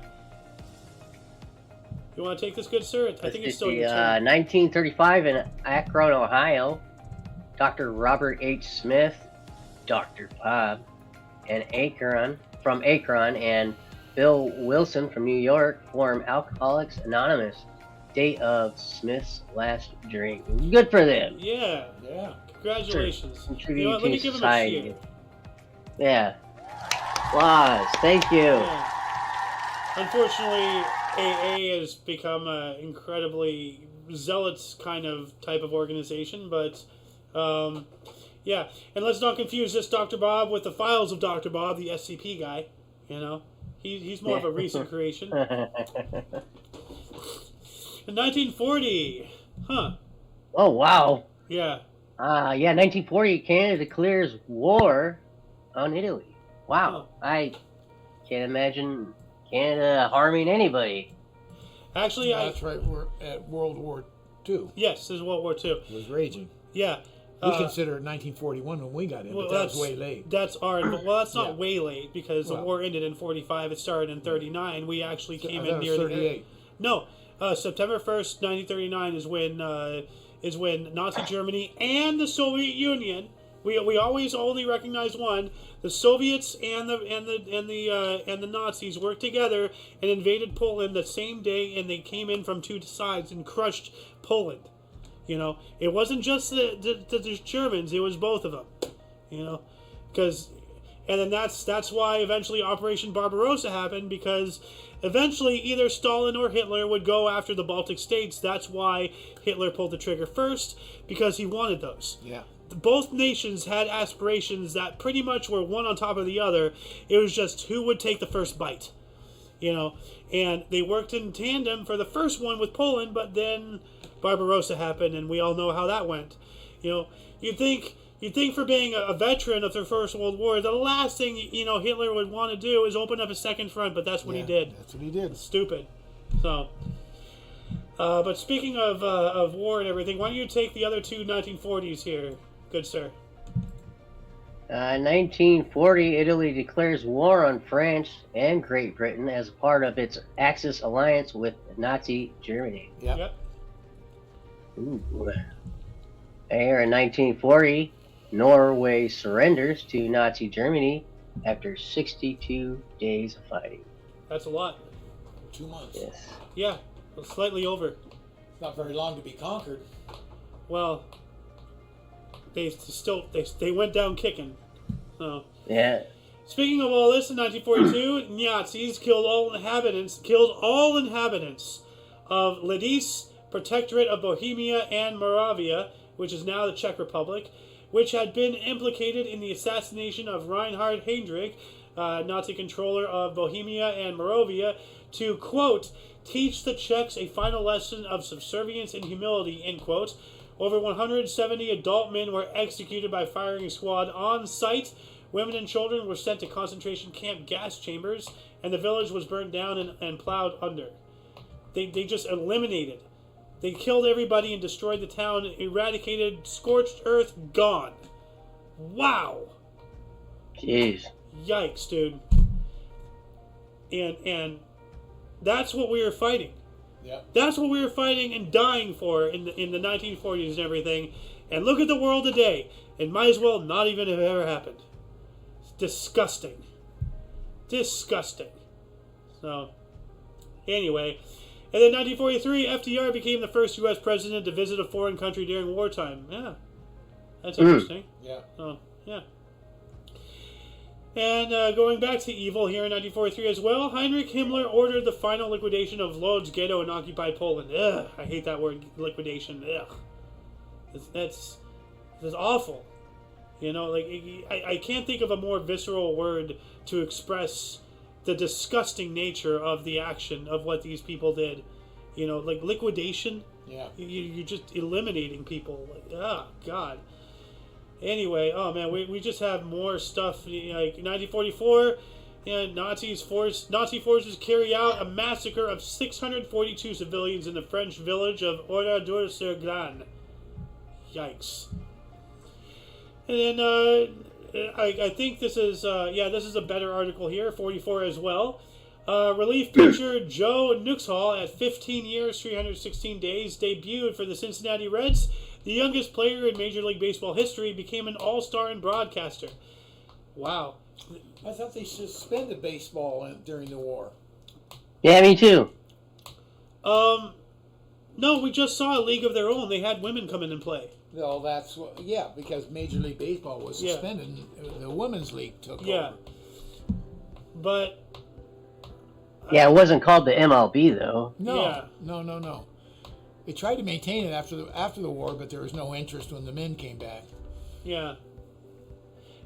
You want to take this, good sir? I think it's still your turn. 1935 in Akron, Ohio, Dr. Robert H. Smith, Dr. Bob, and Akron and Bill Wilson from New York form Alcoholics Anonymous. Date of Smith's last drink. Good for them. Yeah. Congratulations. Contribute You know what, let me give them a cheer. Yeah. Applause. Thank you. Yeah. Unfortunately, AA has become an incredibly zealots kind of type of organization, but yeah, and let's not confuse this Dr. Bob with the files of Dr. Bob, the SCP guy. You know, he's more of a recent creation. In 1940, huh? Oh wow. Yeah. 1940, Canada declares war on Italy. Wow. Huh. I can't imagine Canada harming anybody. Actually, that's right. We're at World War II. Yes, this is World War II. It was raging. Yeah. We consider it 1941 when we got in, but that's way late. That's not way late because the war ended in 45. It started in 39. We actually came in near 38. No, September 1st, 1939 is when Nazi Germany and the Soviet Union. We always only recognize one. The Soviets and the Nazis worked together and invaded Poland the same day, and they came in from two sides and crushed Poland. You know, it wasn't just the Germans; it was both of them. You know, and then that's why eventually Operation Barbarossa happened, because eventually either Stalin or Hitler would go after the Baltic states. That's why Hitler pulled the trigger first, because he wanted those. Yeah. Both nations had aspirations that pretty much were one on top of the other. It was just who would take the first bite. You know, and they worked in tandem for the first one with Poland, but then Barbarossa happened, and we all know how that went. You know, you'd think for being a veteran of the First World War, the last thing Hitler would want to do is open up a second front, but that's what he did. That's what he did. Stupid. So, but speaking of war and everything, why don't you take the other two 1940s here, good sir? 1940, Italy declares war on France and Great Britain as part of its Axis alliance with Nazi Germany. Yep. Ooh. Here in 1940, Norway surrenders to Nazi Germany after 62 days of fighting. That's a lot. 2 months. Yes. Yeah, slightly over. Not very long to be conquered. Well, they went down kicking. So. Yeah. Speaking of all this, in 1942, Nazis killed all inhabitants of Lidice, Protectorate of Bohemia and Moravia, which is now the Czech Republic, which had been implicated in the assassination of Reinhard Heydrich, Nazi controller of Bohemia and Moravia, to, quote, teach the Czechs a final lesson of subservience and humility, end quote. Over 170 adult men were executed by firing squad on site. Women and children were sent to concentration camp gas chambers, and the village was burned down and plowed under. They just eliminated. They killed everybody and destroyed the town, eradicated, scorched earth, gone. Wow. Jeez. Yikes, dude. And that's what we were fighting. Yep. That's what we were fighting and dying for in the 1940s and everything. And look at the world today. It might as well not even have ever happened. It's disgusting. Disgusting. So, anyway. And then 1943, FDR became the first U.S. president to visit a foreign country during wartime. Yeah. That's interesting. Yeah. Oh, yeah. And going back to evil here in 1943 as well, Heinrich Himmler ordered the final liquidation of Lodz ghetto in occupied Poland. Ugh, I hate that word, liquidation. Ugh. That's awful. You know, like, I can't think of a more visceral word to express the disgusting nature of the action of what these people did. You know, like liquidation. Yeah. You're just eliminating people. Like, oh, God. Anyway, oh man, we just have more stuff. Like 1944, Nazi forces carry out a massacre of 642 civilians in the French village of Oradour-sur-Glane. Yikes. And then I think this is this is a better article here, 44 as well. Relief pitcher Joe Nuxhall, at 15 years, 316 days, debuted for the Cincinnati Reds. The youngest player in Major League Baseball history, became an all-star and broadcaster. Wow. I thought they suspended baseball during the war. Yeah, me too. No, we just saw a League of Their Own. They had women come in and play. Well, that's what, because Major League Baseball was suspended. And the Women's League took over. But... it wasn't called the MLB, though. No. They tried to maintain it after the war, but there was no interest when the men came back. Yeah.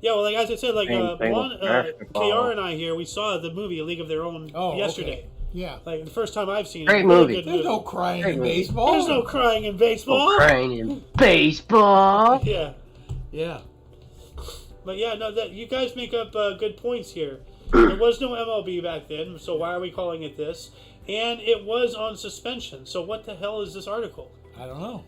Yeah, well, like as I said, like KR and I here, we saw the movie A League of Their Own yesterday. Okay. Yeah. Like the first time I've seen it. Great really movie. Good There's no crying in baseball. There's no crying in baseball. No crying in baseball. Yeah. Yeah. But yeah, no, that you guys make up good points here. There was no MLB back then, so why are we calling it this? And it was on suspension. So what the hell is this article? I don't know.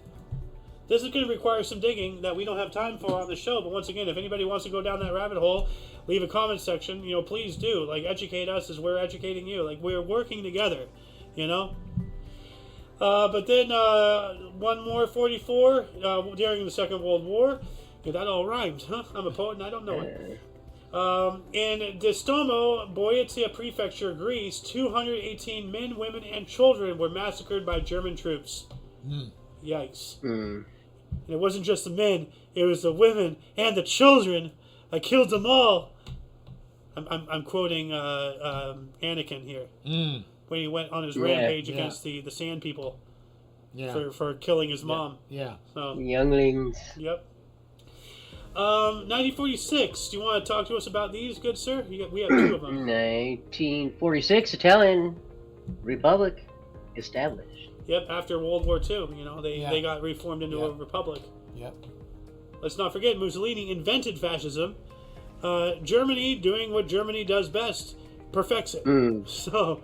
This is going to require some digging that we don't have time for on the show. But once again, if anybody wants to go down that rabbit hole, leave a comment section. You know, please do. Like, educate us as we're educating you. Like, we're working together. You know. But then one more 44 during the Second World War. Yeah, that all rhymes, huh? I'm a poet and I don't know it. In Distomo, Boeotia Prefecture, Greece, 218 men, women, and children were massacred by German troops. Yikes. And it wasn't just the men, it was the women and the children. I killed them all. I'm quoting Anakin here. When he went on his rampage against the Sand People for killing his mom. Yeah. So, younglings. Yep. 1946. Do you want to talk to us about these, good sir? We have two of them. 1946, Italian Republic established. Yep, after World War II, you know, they got reformed into a republic. Yep. Let's not forget, Mussolini invented fascism. Germany, doing what Germany does best, perfects it. So,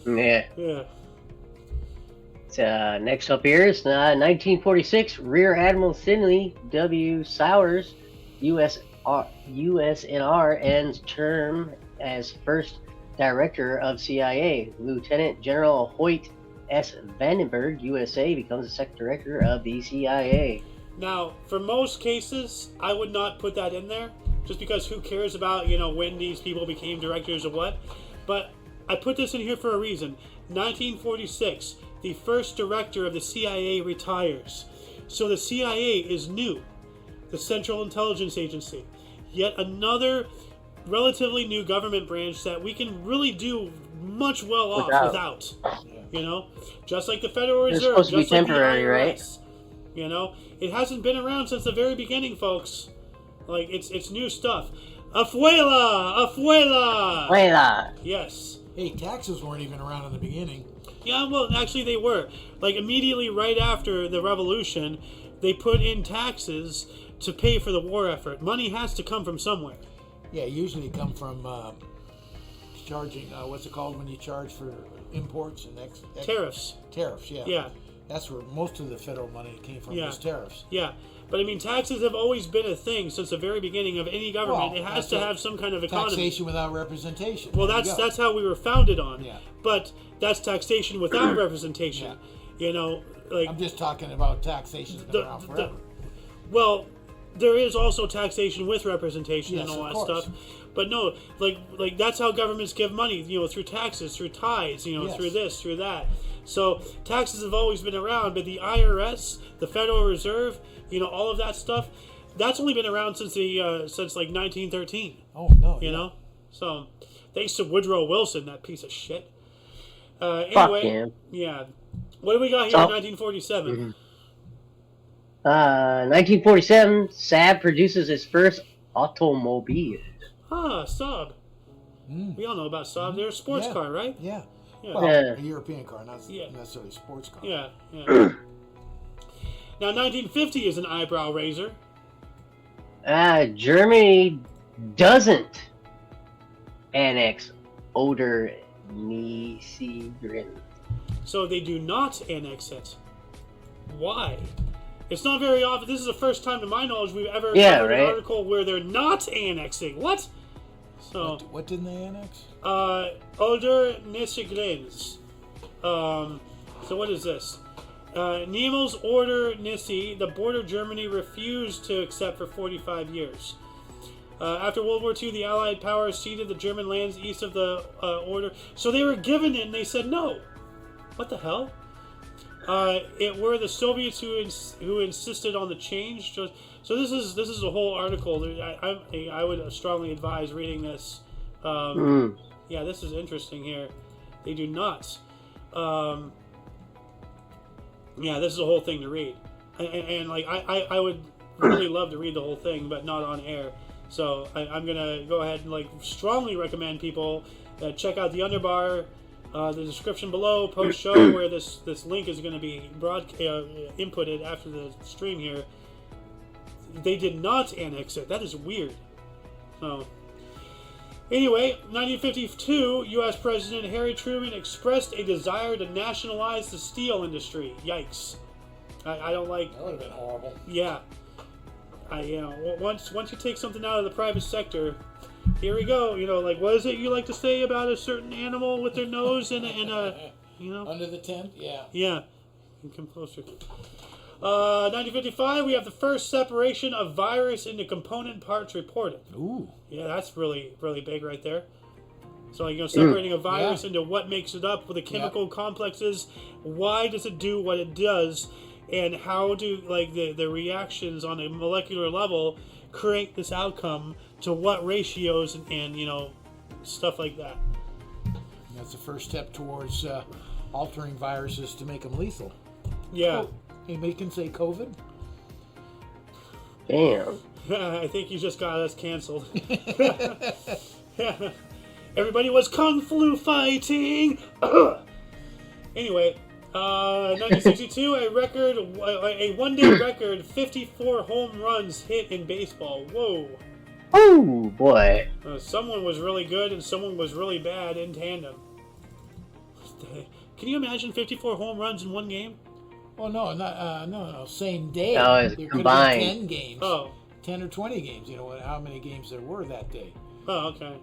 yeah. Next up here is 1946. Rear Admiral Sidney W. Sowers, USNR, ends term as first director of CIA. Lieutenant General Hoyt S. Vandenberg, USA, becomes the second director of the CIA. Now, for most cases, I would not put that in there, just because who cares about, you know, when these people became directors or what. But I put this in here for a reason. 1946. the first director of the CIA retires. So the CIA is new, the Central Intelligence Agency. Yet another relatively new government branch that we can really do much well off without. You know, just like the Federal Reserve, supposed to be just like temporary, the IRS. right? You know, it hasn't been around since the very beginning, folks. Like, it's new stuff. Afuela! Afuela! Freya. Yes. Hey, taxes weren't even around in the beginning. Yeah, well, actually they were. Like, immediately right after the revolution, they put in taxes to pay for the war effort. Money has to come from somewhere. Yeah, usually it come from charging, what's it called when you charge for imports and Tariffs. Tariffs, yeah. Yeah. That's where most of the federal money came from, was tariffs. Yeah. But I mean, taxes have always been a thing since the very beginning of any government. Well, it has to have some kind of economy. Taxation without representation. Well, that's how we were founded on. Yeah. But that's taxation without representation. Yeah. You know, like I'm just talking about taxation's been around forever. Well, there is also taxation with representation and all that course. stuff. But no, like that's how governments give money, you know, through taxes, through tithes, you know, through this, through that. So taxes have always been around, but the IRS, the Federal Reserve, you know, all of that stuff, that's only been around since like 1913. Oh no, you know. So thanks to Woodrow Wilson, that piece of shit. Fuck Anyway, him. yeah. What do we got here in 1947? 1947, Saab produces its first automobile. Ah, Saab. We all know about Saab. They're a sports car, right? Yeah. Yeah. Well, Yeah. a European car, not necessarily a sports car. Yeah. Now, 1950 is an eyebrow raiser. Germany doesn't annex Oder Nisegrin. So they do not annex it. Why? It's not very often. This is the first time, to my knowledge, we've ever covered an article where they're not annexing. What? So what didn't they annex? Oder Nissegrins. So what is this? Niemels Order Nissi, the border Germany refused to accept for 45 years. After World War II, the Allied powers ceded the German lands east of the order. So they were given it and they said no. What the hell? It were the Soviets who insisted on the change. So this is a whole article. I would strongly advise reading this. Yeah, this is interesting here. They do not. Yeah, this is a whole thing to read, and like I would really love to read the whole thing, but not on air. So I'm gonna go ahead and like strongly recommend people check out the Underbar. The description below, post show, where this link is going to be inputted after the stream here. They did not annex it. That is weird. So, anyway, 1952, U.S. President Harry Truman expressed a desire to nationalize the steel industry. Yikes! I don't like. That would have been horrible. Yeah, once you take something out of the private sector. Here we go. You know, like, what is it you like to say about a certain animal with their nose and a you know? Under the tent? Yeah. Yeah. You come closer. 1955, we have the first separation of virus into component parts reported. Ooh. Yeah, that's really, really big right there. So, you know, separating a virus into what makes it up, what the chemical complex is, why does it do what it does, and how do, like, the reactions on a molecular level create this outcome to what ratios and you know, stuff like that. That's the first step towards altering viruses to make them lethal. Yeah. Anybody can say COVID? Damn. I think you just got us canceled. Everybody was kung flu fighting. Anyway, 1962, a one-day record, 54 home runs hit in baseball. Whoa. Oh boy. Someone was really good and someone was really bad in tandem. Can you imagine 54 home runs in one game? Well, no, same day. No, it's there combined. Could be 10 games. Oh. 10 or 20 games. You know how many games there were that day. Oh, okay.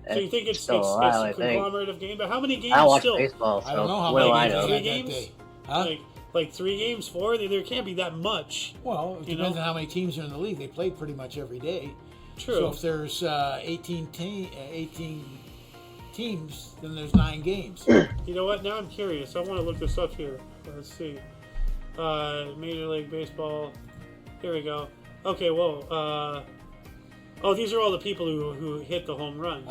So you think it's a conglomerate of games? But how many games I watch still? baseball, so I don't know how what many do I games know? they had that day. Huh? Like 3 games, 4? There can't be that much. Well, it depends on how many teams are in the league. They play pretty much every day. True. So if there's 18 teams, then there's 9 games. You know what? Now I'm curious. I want to look this up here. Let's see. Major League Baseball. Here we go. Okay, well, oh, these are all the people who hit the home runs.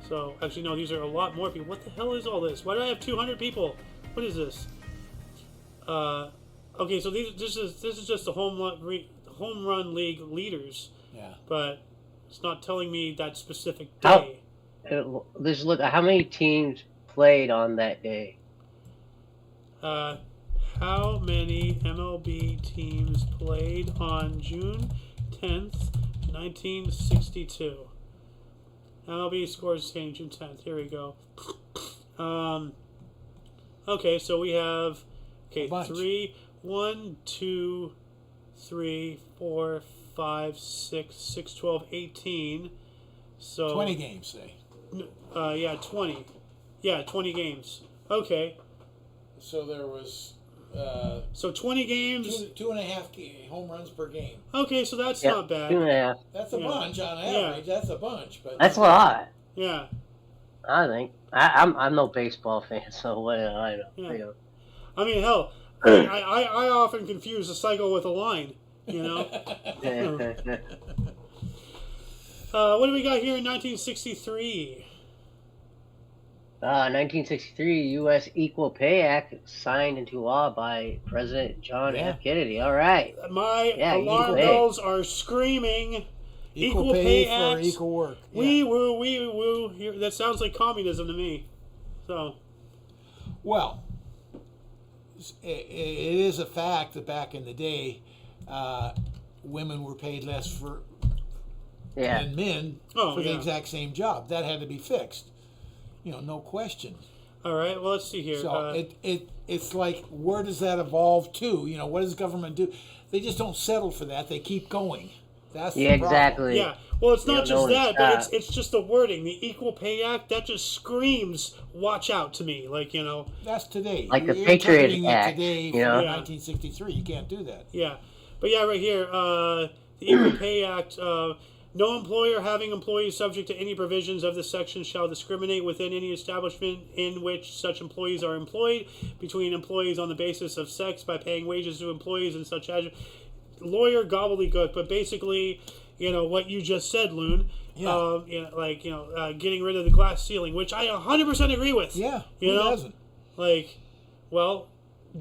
So, actually, no, these are a lot more people. What the hell is all this? Why do I have 200 people? What is this? Okay, so this is just the home run league leaders. Yeah. But it's not telling me that specific day. Let's look at how many teams played on that day. How many MLB teams played on June 10th, 1962? MLB scores saying June 10th. Here we go. Okay, so we have 1, 2, 3, 4, 5, 6, 12, 18. So 20 games, say. Yeah, 20. Yeah, 20 games. Okay. So there was. So 20 games. 2.5 home runs per game. Okay, so that's not bad. 2.5. That's a bunch on average. Yeah. That's a bunch, but that's a lot. Yeah. I think I'm no baseball fan, so what I know. Yeah. You know. I mean, hell, I often confuse a cycle with a line. You know. What do we got here in 1963? 1963 U.S. Equal Pay Act signed into law by President John F. Kennedy. All right. My alarm bells are screaming. Equal pay for equal work. Yeah. Wee woo. That sounds like communism to me. So. Well, it is a fact that back in the day, women were paid less than men for the exact same job. That had to be fixed. You know, no question. All right. Well, let's see here. So it's like, where does that evolve to? You know, what does government do? They just don't settle for that. They keep going. That's the problem. Exactly. Yeah. Well, it's not just that, but it's just the wording. The Equal Pay Act, that just screams, watch out to me. Like, you know. That's today. Like the Patriot Act. Today, you know? 1963. You can't do that. Yeah. But yeah, right here, the Equal Pay Act, no employer having employees subject to any provisions of this section shall discriminate within any establishment in which such employees are employed between employees on the basis of sex by paying wages to employees and such as lawyer gobbledygook. But basically, you know, what you just said, Loon. Yeah. Getting rid of the glass ceiling, which I 100% agree with. Yeah. You know? Doesn't? Like, well,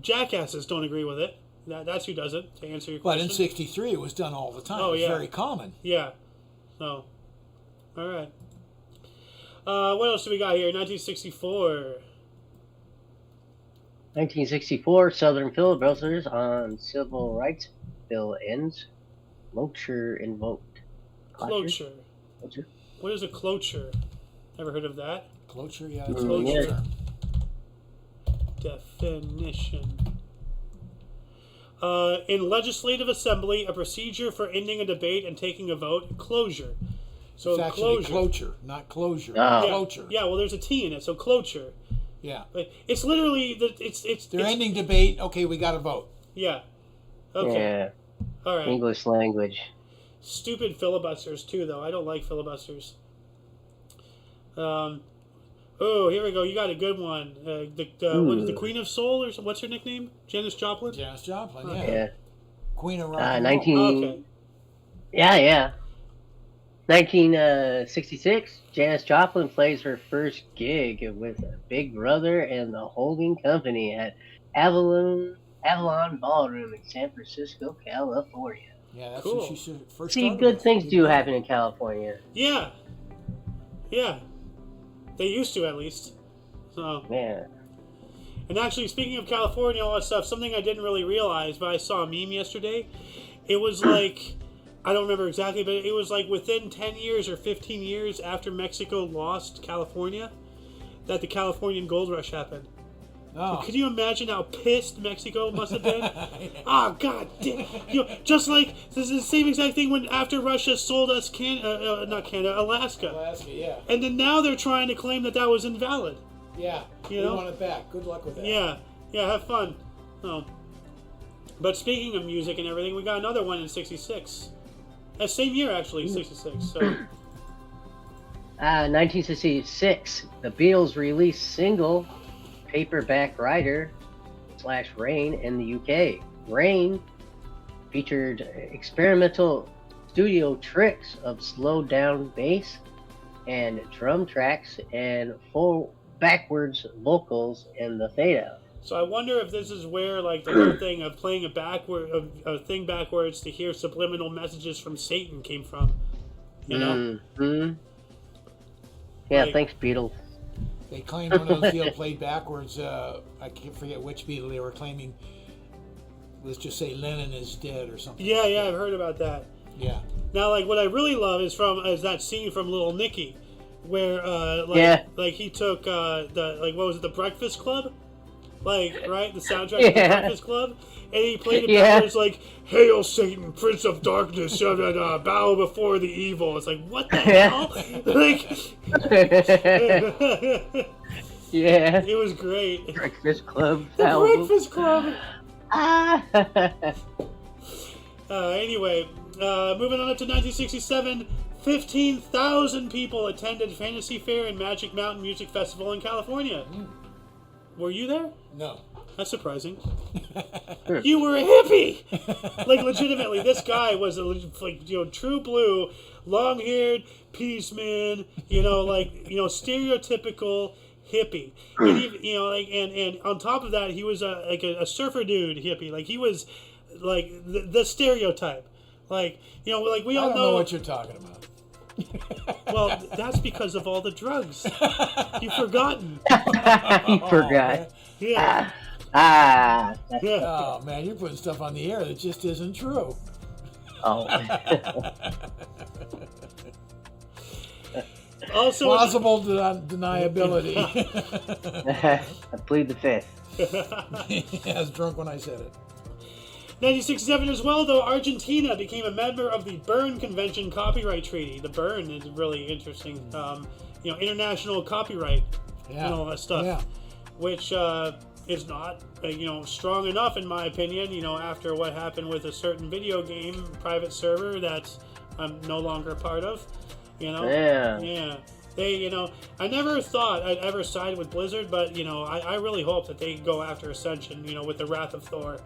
jackasses don't agree with it. That's who does it, to answer your question. But in 63, it was done all the time. Oh, yeah. It was very common. Yeah. So, all right. What else do we got here? 1964. 1964, Southern filibusters on Civil Rights Bill ends. Cloture invoked. Cloture. What is a cloture? Ever heard of that? Cloture, yeah. It's a cloture. Definition. In legislative assembly, a procedure for ending a debate and taking a vote. Closure. So it's actually cloture, not closure. Cloture. Yeah, well, there's a T in it, so cloture. Yeah. It's literally it's. They're ending debate. Okay, we got to vote. Yeah. Okay. Yeah. All right. English language. Stupid filibusters too, though. I don't like filibusters. Oh, here we go. You got a good one. The Queen of Soul, or what's her nickname? Janis Joplin? Janis Joplin, okay. Yeah. Queen of Rock and 19... Okay. Yeah. 1966, Janis Joplin plays her first gig with Big Brother and the Holding Company at Avalon Ballroom in San Francisco, California. Yeah, that's cool. when she first See, good things do happen in California. Yeah. Yeah. They used to, at least. So. Yeah. And actually, speaking of California, all that stuff, something I didn't really realize, but I saw a meme yesterday. It was like, I don't remember exactly, but it was like within 10 years or 15 years after Mexico lost California, that the Californian gold rush happened. Oh. Can you imagine how pissed Mexico must have been? Oh, God damn. You know, just like, this is the same exact thing when after Russia sold us Alaska. Alaska, yeah. And then now they're trying to claim that was invalid. Yeah, you know? We want it back. Good luck with that. Yeah, have fun. Oh. But speaking of music and everything, we got another one in 66. Same year, actually, 66. So, 1966, the Beatles released single Paperback Writer / Rain in the UK. Rain featured experimental studio tricks of slowed down bass and drum tracks and full backwards vocals in the fade out. So I wonder if this is where like the whole thing of playing a thing backwards to hear subliminal messages from Satan came from. You know? Mm-hmm. Yeah, Like, thanks, Beatles. They claimed one of those Beatles played backwards. I can't forget which Beatle they were claiming. Let's just say Lennon is dead or something. Yeah, I've heard about that. Yeah. Now, like, what I really love is that scene from Little Nicky, where like he took what was it, the Breakfast Club, like, right, the soundtrack of the Breakfast Club, and he played it backwards, like, "Hail Satan, Prince of Darkness, bow before the evil." It's like, what the hell? Like, yeah, it was great. Breakfast Club. The Breakfast Club. Anyway, moving on up to 1967, 15,000 people attended Fantasy Fair and Magic Mountain Music Festival in California. Were you there? No. That's surprising. You were a hippie! Like, legitimately, this guy was true blue, long-haired, peace man, stereotypical hippie. And and on top of that, he was a surfer dude hippie. Like, he was like the stereotype. Like, we all I don't know what you're talking about. Well, that's because of all the drugs. You've forgotten. You forgot. Yeah. Yeah. Oh man, you're putting stuff on the air that just isn't true. Oh. Also, plausible deniability. I plead the fifth. I was drunk when I said it. 1967 as well, though, Argentina became a member of the Berne Convention Copyright Treaty. The Berne is really interesting. International copyright and all that stuff. Yeah. Which is not, strong enough, in my opinion, after what happened with a certain video game private server that I'm no longer a part of, Yeah. Yeah. They, I never thought I'd ever side with Blizzard, but, I really hope that they go after Ascension, with the Wrath of Thor.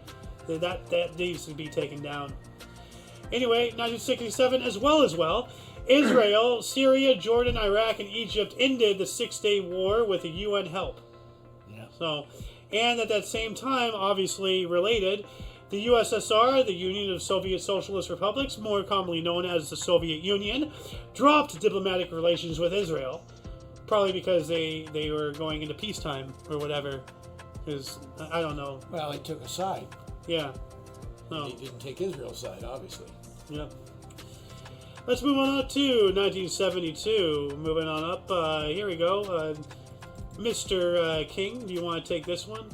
That needs to be taken down. Anyway, 1967 as well, Israel, Syria, Jordan, Iraq, and Egypt ended the Six-Day War with the UN help. Yeah. So, and at that same time, obviously related, the USSR, the Union of Soviet Socialist Republics, more commonly known as the Soviet Union, dropped diplomatic relations with Israel. Probably because they were going into peacetime or whatever. Because, I don't know. Well, they took a side. Yeah. No. They didn't take Israel's side, obviously. Yeah. Let's move on up to 1972. Moving on up. Here we go. Mr. King, do you want to take this one?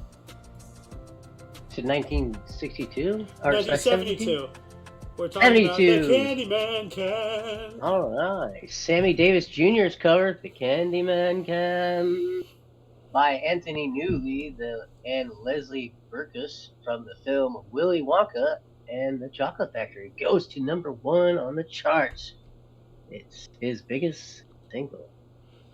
To 1962? Or 1972. We're talking 72. about the Candyman Can. All right. Sammy Davis Jr.'s cover, The Candyman Can, by Anthony Newley and Leslie Burkus from the film Willy Wonka and the Chocolate Factory. Goes to #1 on the charts. It's his biggest single.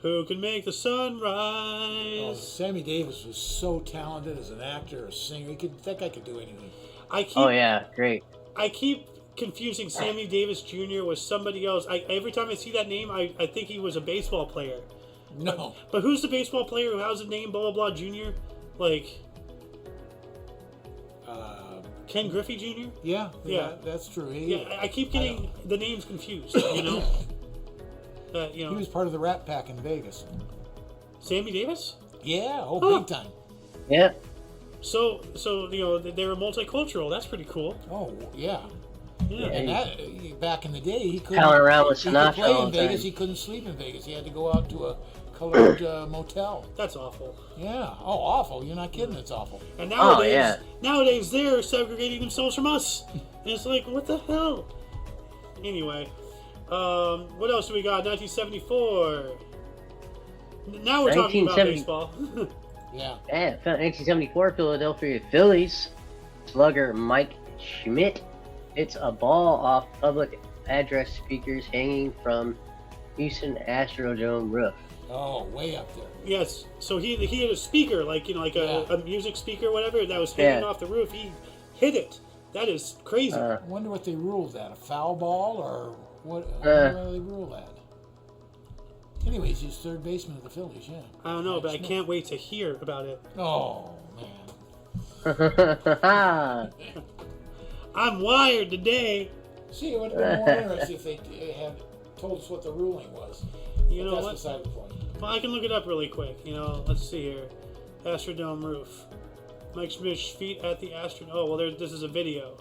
Who can make the sun rise? Oh, Sammy Davis was so talented as an actor, a singer. That guy could do anything. Oh yeah, great. I keep confusing Sammy Davis Jr. with somebody else. Every time I see that name, I think he was a baseball player. No. But who's the baseball player who has a name, blah, blah, blah, Jr.? Like... Ken Griffey Jr.? Yeah, that's true. I keep getting the names confused, He was part of the Rat Pack in Vegas. Sammy Davis? Yeah, big time. Yeah. So they were multicultural. That's pretty cool. Oh, yeah. Yeah. And that, back in the day, he couldn't Howling around with he could Sinatra play all in the Vegas. time. He couldn't sleep in Vegas. He had to go out to a colored motel. That's awful. Yeah. Oh, awful. You're not kidding. It's awful. And nowadays they're segregating themselves from us. And it's like, what the hell? Anyway, what else do we got? 1974. Now we're talking about baseball. Yeah, 1974, Philadelphia Phillies slugger Mike Schmidt hits a ball off public address speakers hanging from Houston Astrodome roof. Oh, way up there. Yes. So he had a speaker, like a music speaker, or whatever, that was hanging off the roof. He hit it. That is crazy. I wonder what they ruled that. A foul ball or what? What do they rule that? Anyways, he's third baseman of the Phillies. Yeah. I don't know, but I can't wait to hear about it. Oh man. I'm wired today. See, it would have been more interesting if they had told us what the ruling was. You know that's what? beside the point. Well, I can look it up really quick. Let's see here. Astrodome roof. Mike Schmidt's feet at the Astrodome. Oh, well, this is a video.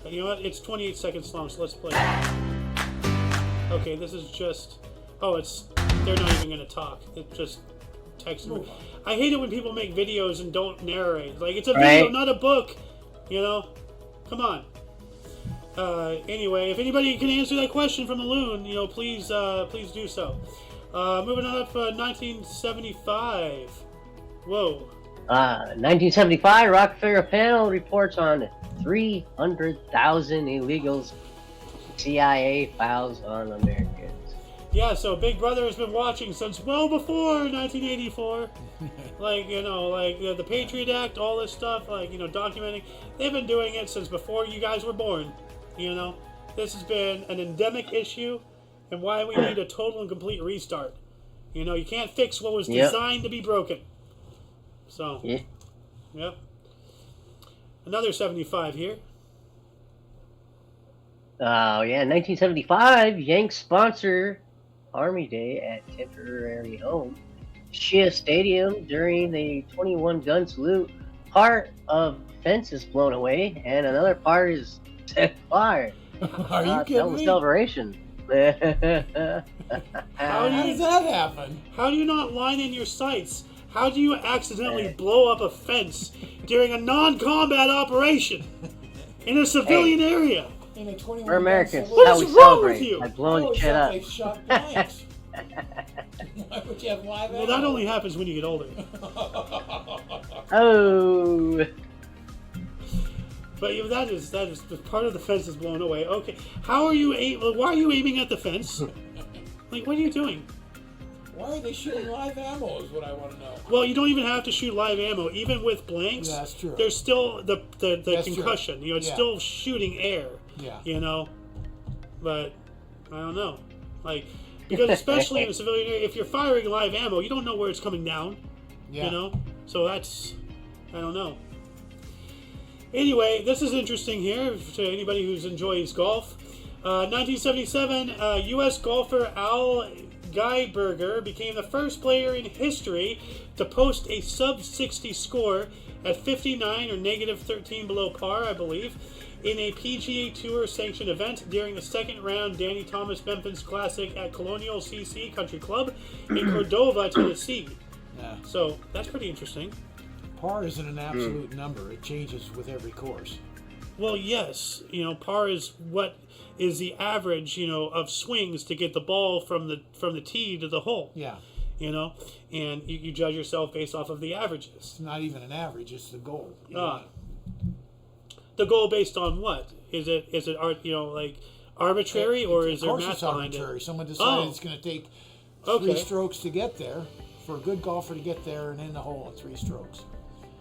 You know what? It's 28 seconds long, so let's play it. Okay, this is just... Oh, they're not even going to talk. It's just text. I hate it when people make videos and don't narrate. Like, it's a video, not a book. Come on. Anyway, if anybody can answer that question from the loon, please do so. Moving on up, 1975. Whoa. 1975, Rockefeller panel reports on 300,000 illegals CIA files on Americans. Yeah, so Big Brother has been watching since well before 1984. The Patriot Act, all this stuff, documenting. They've been doing it since before you guys were born. This has been an endemic issue, and why we need a total and complete restart. You can't fix what was designed to be broken. So, yep. Another 75 here. Oh, yeah, 1975, Yanks sponsor Army Day at temporary home. Shea Stadium during the 21-gun salute. Part of fence is blown away, and another part is set fire. Are you kidding me? Celebration. How does that happen? How do you not line in your sights? How do you accidentally blow up a fence during a non-combat operation in a civilian area? In a 21 We're Americans. What How is we wrong celebrate with you? by blowing shit up. They shot blanks. Why would you have live Well, that only happens when you get older. Oh. But that is the part of the fence is blown away. Okay, how are you? Why are you aiming at the fence? What are you doing? Why are they shooting live ammo? Is what I want to know. Well, you don't even have to shoot live ammo, even with blanks. Yeah, that's true. There's still the concussion. True. It's still shooting air. Yeah. But I don't know, because especially in a civilian area, if you're firing live ammo, you don't know where it's coming down. Yeah. So I don't know. Anyway, this is interesting here to anybody who enjoys golf. 1977, U.S. golfer Al Geiberger became the first player in history to post a sub-60 score at 59 or negative 13 below par, I believe, in a PGA Tour sanctioned event during the second round Danny Thomas Memphis Classic at Colonial CC Country Club in Cordova, Tennessee. Yeah. So that's pretty interesting. Par isn't an absolute number. It changes with every course. Well, yes. Par is what is the average, of swings to get the ball from the tee to the hole. Yeah. And you judge yourself based off of the averages. It's not even an average. It's the goal. The goal based on what? Is it arbitrary, or is there math behind arbitrary. it? Someone decided it's going to take 3 strokes to get there. For a good golfer to get there and in the hole in 3 strokes.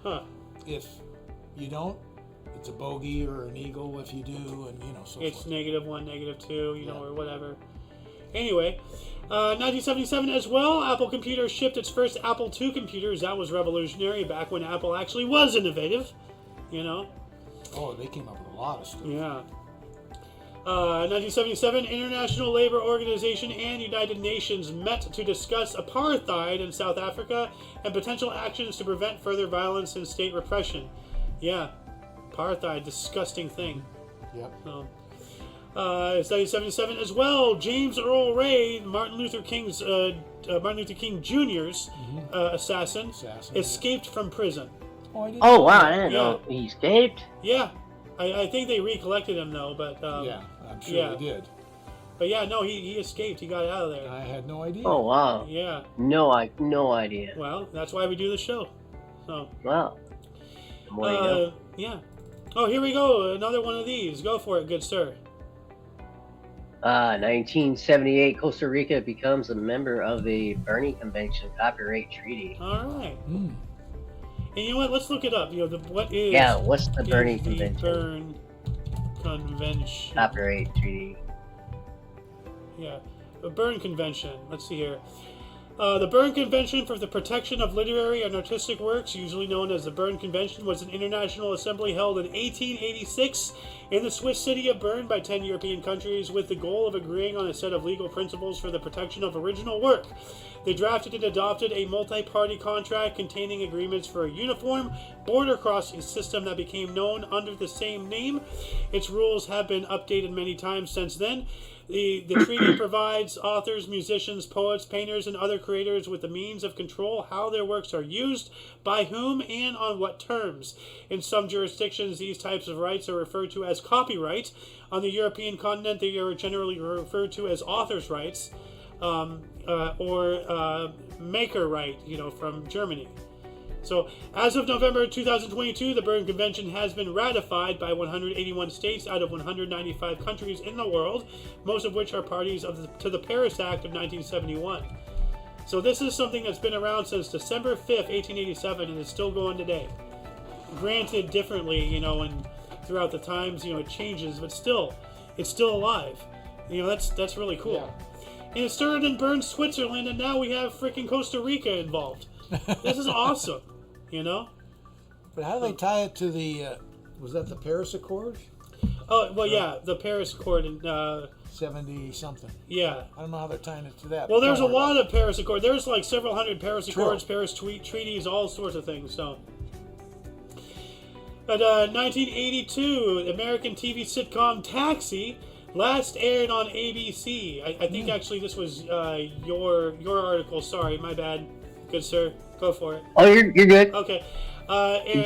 Huh. If you don't, it's a bogey or an eagle. If you do, and so it's forth. -1, -2, or whatever. Anyway, 1977 as well, Apple Computer shipped its first Apple II computers. That was revolutionary back when Apple actually was innovative. Oh, they came up with a lot of stuff. Yeah. 1977, International Labour Organization and United Nations met to discuss apartheid in South Africa and potential actions to prevent further violence and state repression. Yeah, apartheid, disgusting thing. Yep. It's 1977 as well. James Earl Ray, Martin Luther King Jr.'s assassin, escaped from prison. Oh wow, I didn't know he escaped. Yeah, I think they recollected him though, but yeah, I'm sure they did. But yeah, no, he escaped. He got out of there. I had no idea. Oh wow. Yeah. No idea. Well, that's why we do the show. So. Wow. Yeah. Oh, here we go. Another one of these. Go for it, good sir. 1978, Costa Rica becomes a member of the Berne Convention Copyright Treaty. All right. And you know what? Let's look it up. What is? Yeah, what's the Berne the Convention? Berne Convention. Copyright Treaty. Yeah, the Berne Convention. Let's see here. The Berne Convention for the Protection of Literary and Artistic Works, usually known as the Berne Convention, was an international assembly held in 1886 in the Swiss city of Bern by 10 European countries with the goal of agreeing on a set of legal principles for the protection of original work. They drafted and adopted a multi-party contract containing agreements for a uniform border crossing system that became known under the same name. Its rules have been updated many times since then. The treaty provides authors, musicians, poets, painters, and other creators with the means of control how their works are used, by whom, and on what terms. In some jurisdictions, these types of rights are referred to as copyright. On the European continent, they are generally referred to as author's rights, or maker right, from Germany. So, as of November 2022, the Berne Convention has been ratified by 181 states out of 195 countries in the world, most of which are parties to the Paris Act of 1971. So this is something that's been around since December 5th, 1887, and is still going today. Granted, differently, and throughout the times, it changes, but still, it's still alive. That's really cool. Yeah. And it started in Bern, Switzerland, and now we have freaking Costa Rica involved. This is awesome. But how do they tie it to the, was that the Paris Accord? Oh, well, yeah, the Paris Accord in 70-something. Yeah. I don't know how they're tying it to that. Well, there's a lot of Paris Accords. There's like several hundred Paris Accords, Paris treaties, all sorts of things, so. But 1982, American TV sitcom Taxi last aired on ABC. I think actually this was your article. Sorry, my bad. Good sir. Go for it. Oh, you're good. Okay.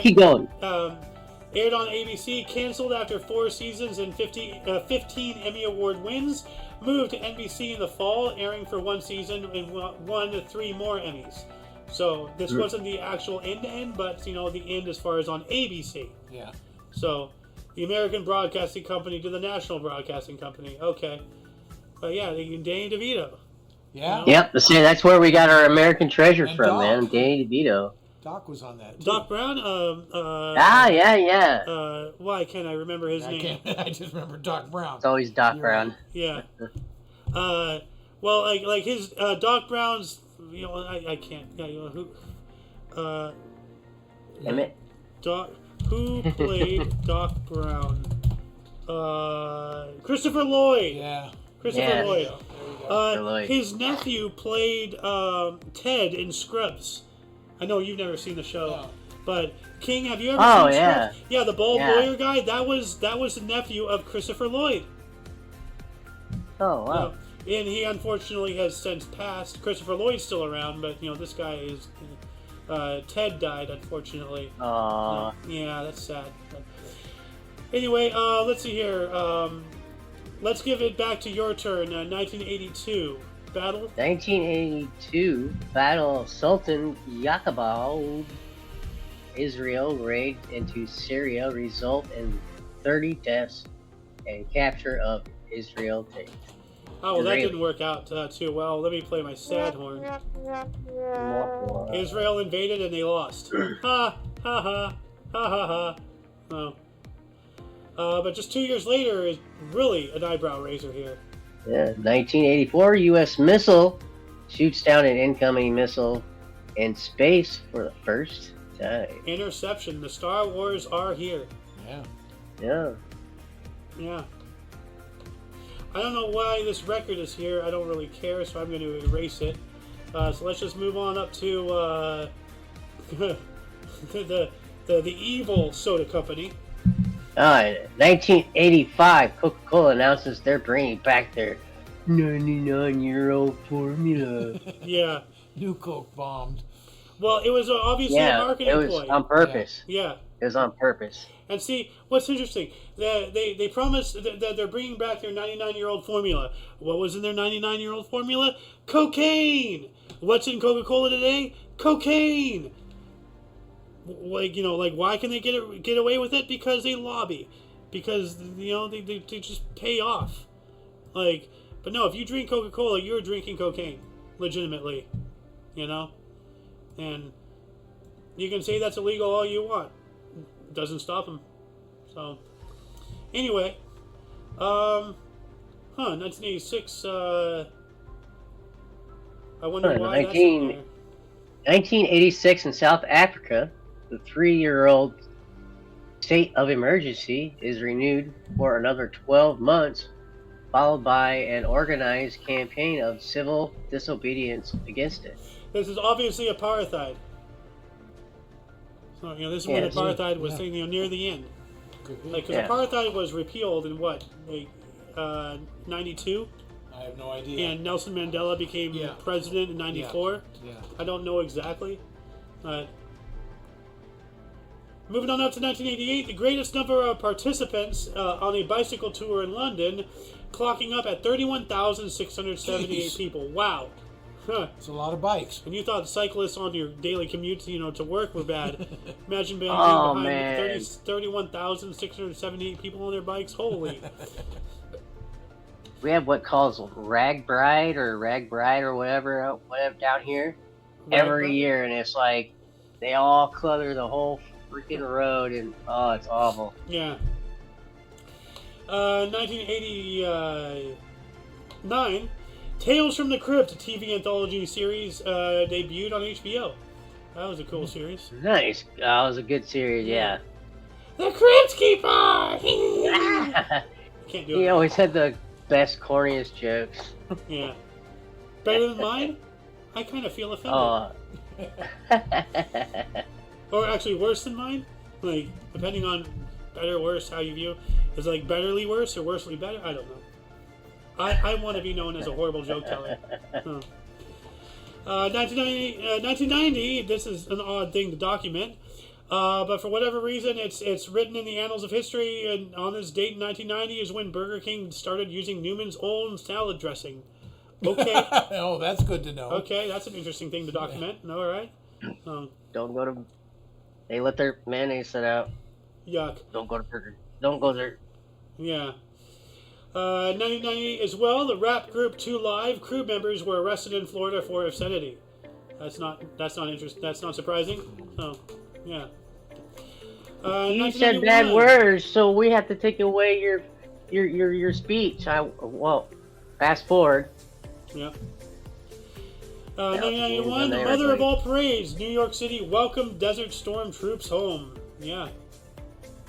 Keep going. Aired on ABC, canceled after 4 seasons and 15 Emmy Award wins. Moved to NBC in the fall, airing for 1 season and won 3 more Emmys. So this wasn't the actual end, but the end as far as on ABC. Yeah. So the American Broadcasting Company to the National Broadcasting Company. Okay. But yeah, Danny DeVito. Yeah. Yep. That's where we got our American treasure And from, Doc. man. Danny DeVito. Doc was on that too. Doc Brown. Yeah. Why can't I remember his name? I just remember Doc Brown. It's always Doc Brown. Right. Yeah. Well, like his Doc Brown's. I can't. Who? Damn it. Who played Doc Brown? Christopher Lloyd. Yeah. Christopher Lloyd. Lloyd. His nephew played Ted in Scrubs. I know you've never seen the show, No. but King, have you ever seen yeah. Scrubs? Yeah, the bald lawyer guy. That was the nephew of Christopher Lloyd. Oh, wow. And he unfortunately has since passed. Christopher Lloyd's still around, but this guy is. Ted died, unfortunately. Aww. Yeah, that's sad. But anyway, let's see here. Let's give it back to your turn. 1982 battle. 1982 Battle of Sultan Yaqub. Israel raid into Syria result in 30 deaths and capture of Israel takes. Oh, well, that didn't work out too well. Let me play my sad horn. Israel invaded and they lost. Ha, ha, ha, ha, ha, ha. Oh. But just 2 years later is really an eyebrow raiser here. Yeah, 1984 U.S. missile shoots down an incoming missile in space for the first time. Interception. The Star Wars are here. Yeah. Yeah. Yeah. I don't know why this record is here. I don't really care, so I'm going to erase it. So let's just move on up to the evil soda company. 1985, Coca-Cola announces they're bringing back their 99-year-old formula. Yeah. New Coke bombed. Well, it was obviously a marketing ploy. It was on purpose. Yeah. It was on purpose. And see, what's interesting, they promised that they're bringing back their 99-year-old formula. What was in their 99-year-old formula? Cocaine! What's in Coca-Cola today? Cocaine! Why can they get away with it? Because they lobby. Because, they just pay off. Like, but no, if you drink Coca-Cola, you're drinking cocaine, legitimately, you know? And you can say that's illegal all you want. It doesn't stop them. So, anyway, 1986, I wonder why that's in there. 1986 in South Africa, the 3-year-old state of emergency is renewed for another 12 months, followed by an organized campaign of civil disobedience against it. This is obviously apartheid. So, this is when apartheid was near the end. Like, because apartheid was repealed in what, like, 92? I have no idea. And Nelson Mandela became president in 94. Yeah. I don't know exactly. Moving on up to 1988, the greatest number of participants on a bicycle tour in London, clocking up at 31,678 people. Wow. Huh. It's a lot of bikes. And you thought cyclists on your daily commute, to work were bad. Imagine being behind 31,678 people on their bikes. Holy. We have what calls Ragbride or whatever down here every year, and it's like they all clutter the whole freaking road, and it's awful. Yeah. 1989, Tales from the Crypt, a TV anthology series, debuted on HBO. That was a cool series. Nice. That was a good series, yeah. The Crypt Keeper! Can't do it. He always had the best, corniest jokes. Yeah. Better than mine? I kind of feel offended. Or actually worse than mine? Like, depending on better, worse, how you view. Is like betterly worse or worsely better? I don't know. I want to be known as a horrible joke teller. 1990, this is an odd thing to document. But for whatever reason, it's written in the annals of history, and on this date in 1990 is when Burger King started using Newman's own salad dressing. Okay. Oh, that's good to know. Okay, that's an interesting thing to document. All right. Don't go to... They let their mayonnaise sit out. Yuck. Don't go to Burger. Don't go there. Yeah. 1990 as well, the rap group 2 Live crew members were arrested in Florida for obscenity. That's not surprising. Oh, yeah. You said bad words, so we have to take away your speech. Fast forward. Yeah. 1991, the mother of all parades, New York City welcomed Desert Storm troops home. Yeah.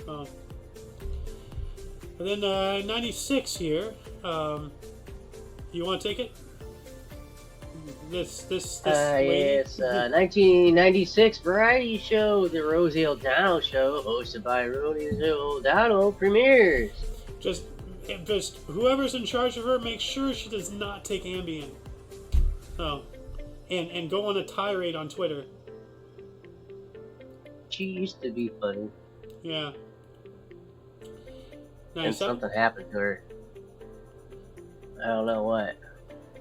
Oh. And then 96 here. You want to take it? This yes, 1996 variety show, The Rosie O'Donnell Show, hosted by Rosie O'Donnell, premieres. Just whoever's in charge of her, make sure she does not take Ambien. Oh, and go on a tirade on Twitter. She used to be funny. Yeah. And something happened to her. I don't know what.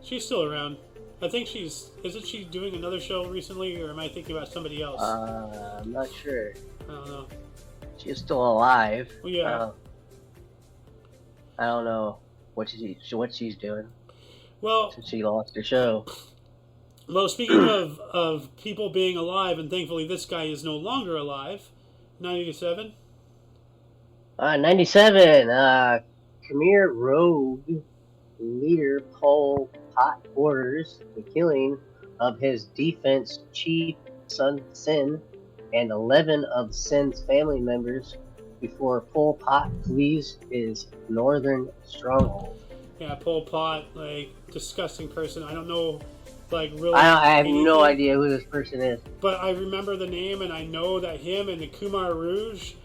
She's still around. I think isn't she doing another show recently, or am I thinking about somebody else? I'm not sure. I don't know. She's still alive. Well, yeah. I don't know what she's doing. Well, since she lost her show. Well, speaking of people being alive, and thankfully this guy is no longer alive. 97. 97. Khmer Rouge leader Pol Pot orders the killing of his defense chief Sun Sen and 11 of Sen's family members before Pol Pot flees his northern stronghold. Yeah, Pol Pot, like, disgusting person. I don't know, like, really. I have no idea who this person is. But I remember the name, and I know that him and the Khmer Rouge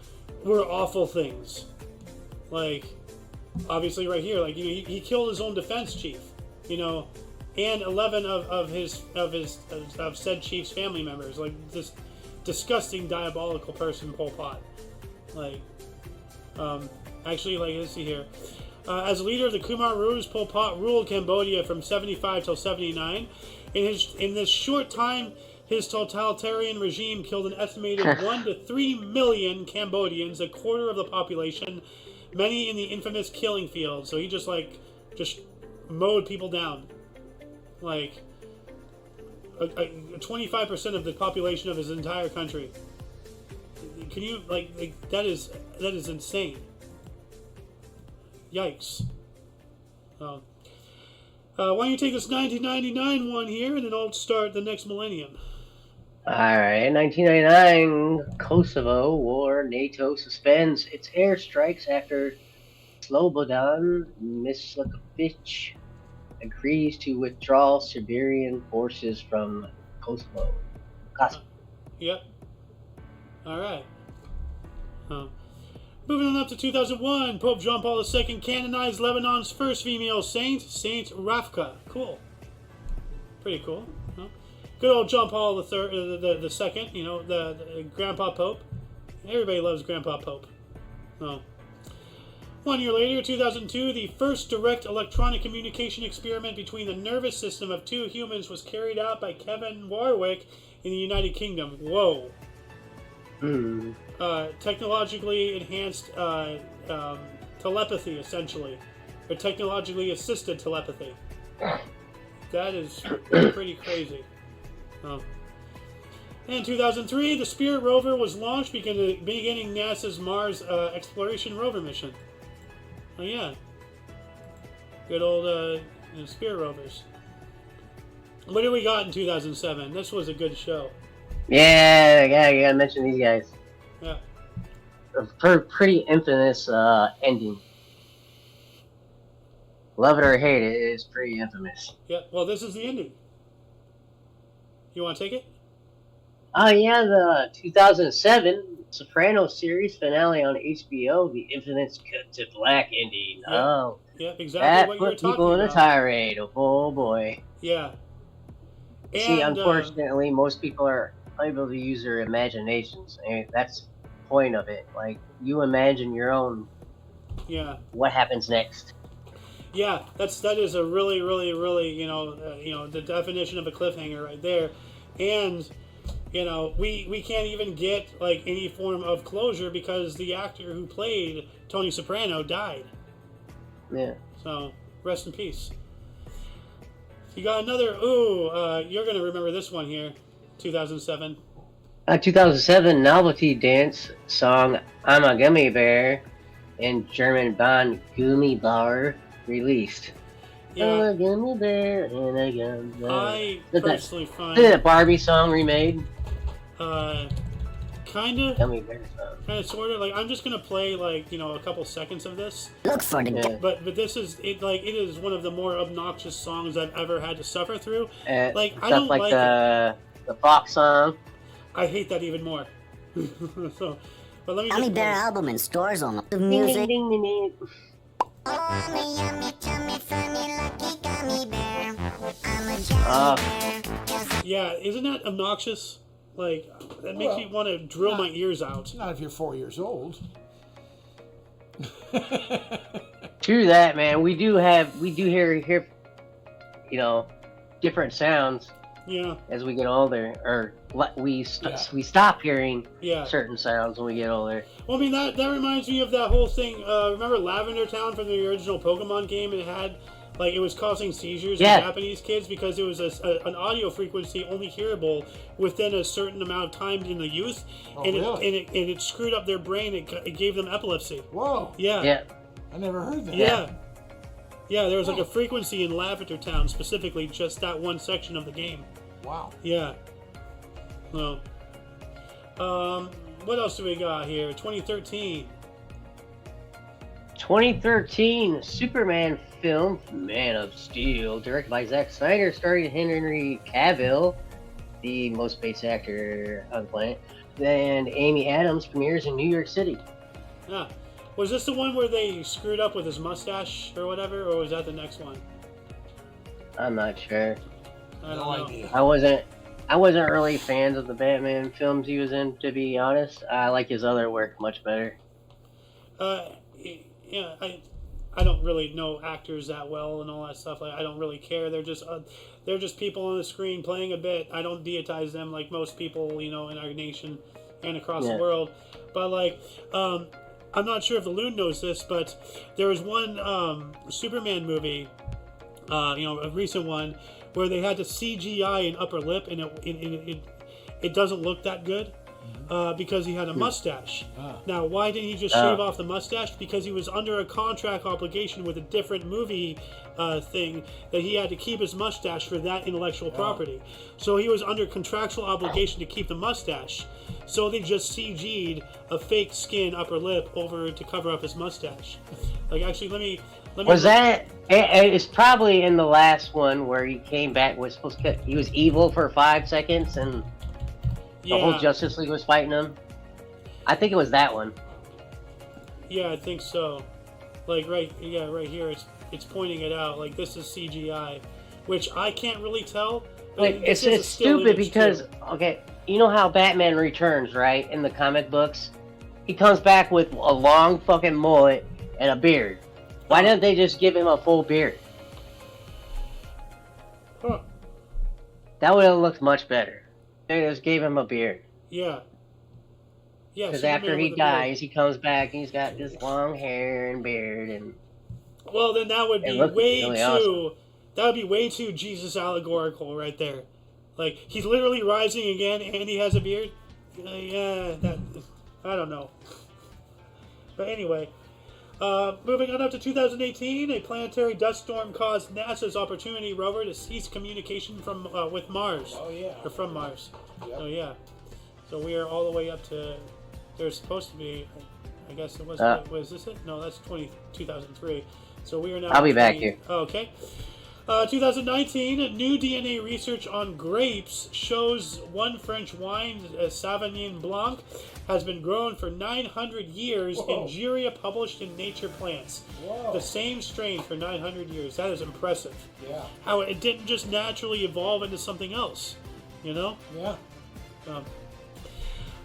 were awful things. Like, obviously right here, like, he killed his own defense chief, and 11 of said chief's family members. Like, this disgusting, diabolical person, Pol Pot. Like, actually, like, let's see here. As leader of the Khmer Rouge, Pol Pot ruled Cambodia from 75 till 79. In this short time, his totalitarian regime killed an estimated 1 to 3 million Cambodians, a quarter of the population, many in the infamous killing field. So he just mowed people down. Like 25% of the population of his entire country. Can you like that is insane. Yikes. Why don't you take this 1999 one here, and then I'll start the next millennium. All right, 1999, Kosovo War. NATO suspends its airstrikes after Slobodan Milosevic agrees to withdraw Serbian forces from Kosovo. Yep. All right. Moving on up to 2001, Pope John Paul II canonized Lebanon's first female saint, Saint Rafka. Cool. Pretty cool. Huh? Good old John Paul the second. You know, the Grandpa Pope. Everybody loves Grandpa Pope. Oh. 1 year later, 2002, the first direct electronic communication experiment between the nervous system of two humans was carried out by Kevin Warwick in the United Kingdom. Whoa. Technologically enhanced telepathy, essentially. Or technologically assisted telepathy. That is pretty crazy. In 2003, the Spirit rover was launched, beginning NASA's Mars exploration rover mission. Oh, yeah. Good old Spirit rovers. What do we got in 2007? This was a good show. Yeah, you gotta mention these guys. Yeah. A pretty infamous ending. Love it or hate it, it's pretty infamous. Yeah, well, this is the ending. You want to take it? Oh, yeah, the 2007 Sopranos series finale on HBO, the infamous cut to black ending. Yeah. Oh, yeah, exactly that what you're put talking people in a about. tirade. Oh boy. Yeah. And, See, unfortunately, most people are unable to use their imaginations. And that's the point of it. Like, you imagine your own. Yeah. What happens next? Yeah, that is a really, really, really, the definition of a cliffhanger right there. And, we can't even get, like, any form of closure because the actor who played Tony Soprano died. Yeah. So, rest in peace. You got another, you're going to remember this one here, 2007. 2007 novelty dance song I'm a Gummy Bear and German band Gummy Bar released. Yeah. I'm a gummy bear and a gummy bear. I personally find... Did a Barbie song remade? Kinda. Gummy bear song. Kinda, sorta. Like, I'm just gonna play, like, a couple seconds of this. Look for the... Yeah. But this is, it is one of the more obnoxious songs I've ever had to suffer through. Like, I don't like the Fox song. I hate that even more. So, but let me Gummy just Bear play. album in stores on the music. Ding, ding, ding, ding. Yeah, isn't that obnoxious? Like, that makes me want to drill my ears out. Not if you're 4 years old. True that, man. We do hear, different sounds. Yeah. As we get older, or we stop hearing certain sounds when we get older. Well, I mean, that reminds me of that whole thing. Remember Lavender Town from the original Pokemon game? It had, like, it was causing seizures in Japanese kids because it was an audio frequency only hearable within a certain amount of time in the youth, and it screwed up their brain. It gave them epilepsy. Whoa. Yeah. Yeah. I never heard that. Yeah. Yeah, there was like a frequency in Lavender Town, specifically just that one section of the game. Wow. Yeah. Well, what else do we got here? 2013. 2013 Superman film, Man of Steel, directed by Zack Snyder, starring Henry Cavill, the most basic actor on the planet, and Amy Adams, premieres in New York City. Yeah. Was this the one where they screwed up with his mustache or whatever, or was that the next one? I'm not sure. I don't No know. idea. I wasn't really fans of the Batman films he was in, to be honest. I like his other work much better. Yeah, I don't really know actors that well and all that stuff. Like, I don't really care. They're just people on the screen playing a bit. I don't deitize them like most people, in our nation and across the world. But like, I'm not sure if the Loon knows this, but there was one Superman movie a recent one where they had to CGI an upper lip, and it doesn't look that good. Because he had a mustache. Now, why didn't he just shave off the mustache? Because he was under a contract obligation with a different movie thing that he had to keep his mustache for that intellectual property. So he was under contractual obligation to keep the mustache. So they just CG'd a fake skin upper lip over to cover up his mustache. Like, actually, let me. Was that? It's probably in the last one where he came back. He was evil for 5 seconds and. The whole Justice League was fighting him. I think it was that one. Yeah, I think so. Like right here, it's pointing it out. Like, this is CGI, which I can't really tell. But it's stupid because okay, you know how Batman Returns, right? In the comic books, he comes back with a long fucking mullet and a beard. Why didn't they just give him a full beard? Huh. That would have looked much better. They just gave him a beard. Yeah. Yeah. Because after he dies, he comes back and he's got this long hair and beard and. Well, then that would be way too. Awesome. That would be way too Jesus allegorical right there. Like, he's literally rising again and he has a beard. Yeah, that. I don't know. But anyway. Moving on up to 2018, a planetary dust storm caused NASA's Opportunity rover to cease communication with Mars. Oh, yeah. Or from Mars. Yep. So, yeah. So we are all the way up to... There's supposed to be... I guess it was... was this it? No, that's 2003. So we are now... I'll be back here. Okay. 2019, new DNA research on grapes shows one French wine, Sauvignon Blanc, has been grown for 900 years in Juria, published in Nature Plants. Whoa. The same strain for 900 years. That is impressive. Yeah. How it didn't just naturally evolve into something else, you know? Yeah.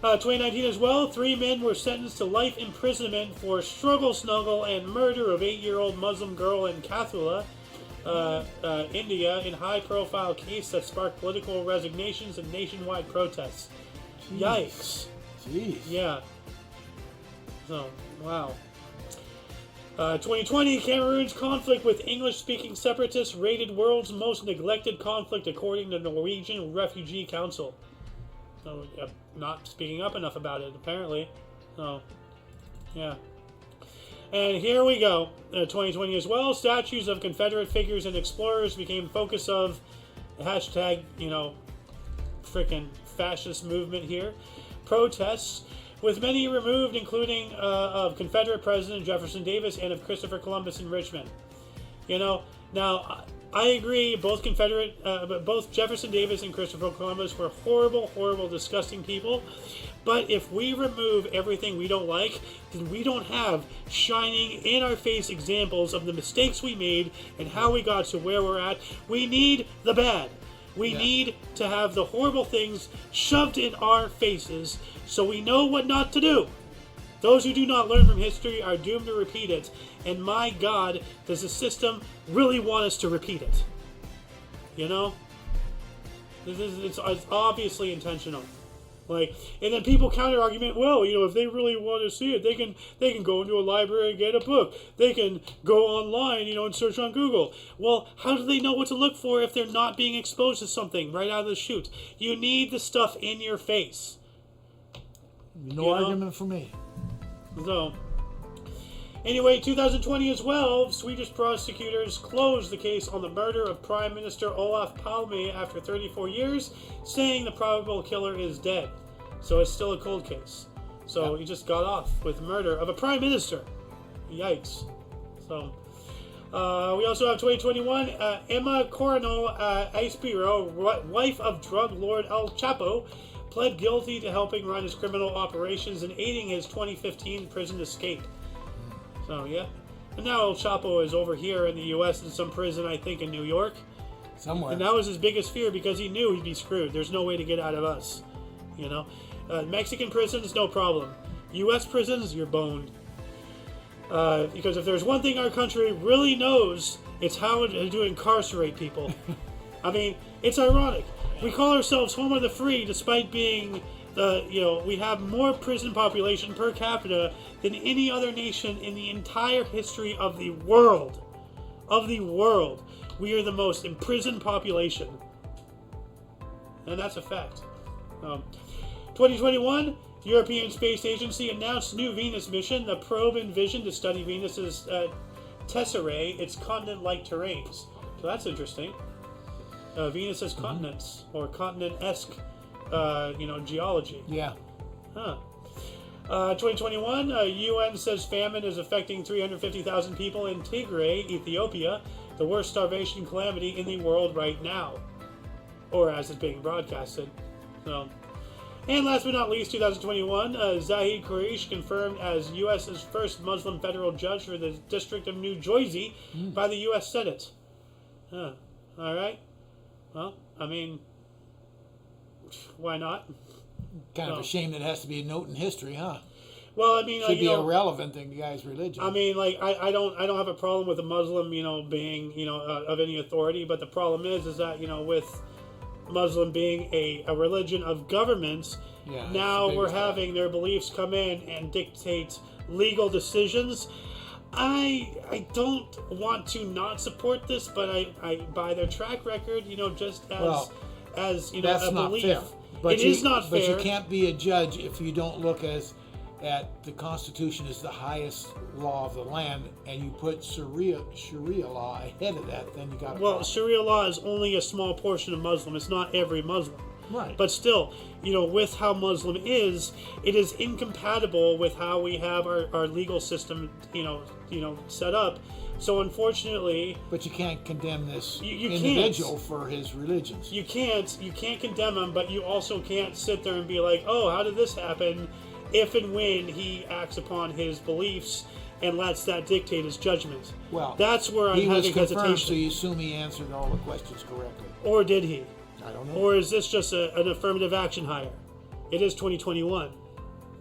2019 as well, 3 men were sentenced to life imprisonment for struggle, snuggle, and murder of 8-year-old Muslim girl in Kathula, India, in high-profile case that sparked political resignations and nationwide protests. Jeez. Yikes. Jeez. Yeah. So, wow. 2020, Cameroon's conflict with English-speaking separatists rated world's most neglected conflict, according to the Norwegian Refugee Council. So, not speaking up enough about it, apparently. So, yeah. And here we go. 2020 as well. Statues of Confederate figures and explorers became focus of hashtag, frickin' fascist movement here. Protests, with many removed, including of Confederate President Jefferson Davis and of Christopher Columbus in Richmond. Now, I agree, both Jefferson Davis and Christopher Columbus were horrible, horrible, disgusting people. But if we remove everything we don't like, then we don't have shining in our face examples of the mistakes we made and how we got to where we're at. We need the bad. We need to have the horrible things shoved in our faces so we know what not to do. Those who do not learn from history are doomed to repeat it. And my God, does the system really want us to repeat it? It's obviously intentional. And then people counter argument, well, if they really want to see it, they can go into a library and get a book. They can go online, and search on Google. Well, how do they know what to look for if they're not being exposed to something right out of the chute? You need the stuff in your face. No argument for me. So, anyway, 2020 as well, Swedish prosecutors closed the case on the murder of Prime Minister Olof Palme after 34 years, saying the probable killer is dead. So it's still a cold case. So he just got off with murder of a Prime Minister. Yikes. So, we also have 2021, Emma Coronel Aispiro, wife of drug lord El Chapo, pled guilty to helping run his criminal operations and aiding his 2015 prison escape. So, yeah. And now El Chapo is over here in the U.S. in some prison, I think, in New York. Somewhere. And that was his biggest fear because he knew he'd be screwed. There's no way to get out of us. Mexican prisons, no problem. U.S. prisons, you're boned. Because if there's one thing our country really knows, it's how to incarcerate people. I mean, it's ironic. We call ourselves home of the free despite being we have more prison population per capita than any other nation in the entire history of the world. We are the most imprisoned population. And that's a fact. 2021, European Space Agency announced new Venus mission. The probe envisioned to study Venus's tesserae, its continent-like terrains. So that's interesting. Venus has continents, or continent-esque, geology. Yeah. Huh. 2021, UN says famine is affecting 350,000 people in Tigray, Ethiopia, the worst starvation calamity in the world right now, or as it's being broadcasted. So, and last but not least, 2021, Zahid Quraish confirmed as U.S.'s first Muslim federal judge for the District of New Jersey by the U.S. Senate. All right. Well, I mean, why not? Kind of a shame that it has to be a note in history, huh? Well, I mean, should be irrelevant in the guy's religion. I mean, like, I don't have a problem with a Muslim, being, of any authority. But the problem is that, with Muslim being a religion of governments, now we're having their beliefs come in and dictate legal decisions. I don't want to not support this, but I by their track record, just as that's a not belief. Fair. But it is not fair. But you can't be a judge if you don't look at the Constitution as the highest law of the land, and you put Sharia law ahead of that. Then you got. Well, Sharia law is only a small portion of Muslim. It's not every Muslim. Right. But still, with how Muslim is, it is incompatible with how we have our legal system, set up. So unfortunately, but you can't condemn this you individual for his religions. You can't condemn him, but you also can't sit there and be like, oh, how did this happen? If and when he acts upon his beliefs and lets that dictate his judgment. Well, that's where I'm having hesitation. So you assume he answered all the questions correctly. Or did he? I don't know. Or is this just an affirmative action hire? It is 2021.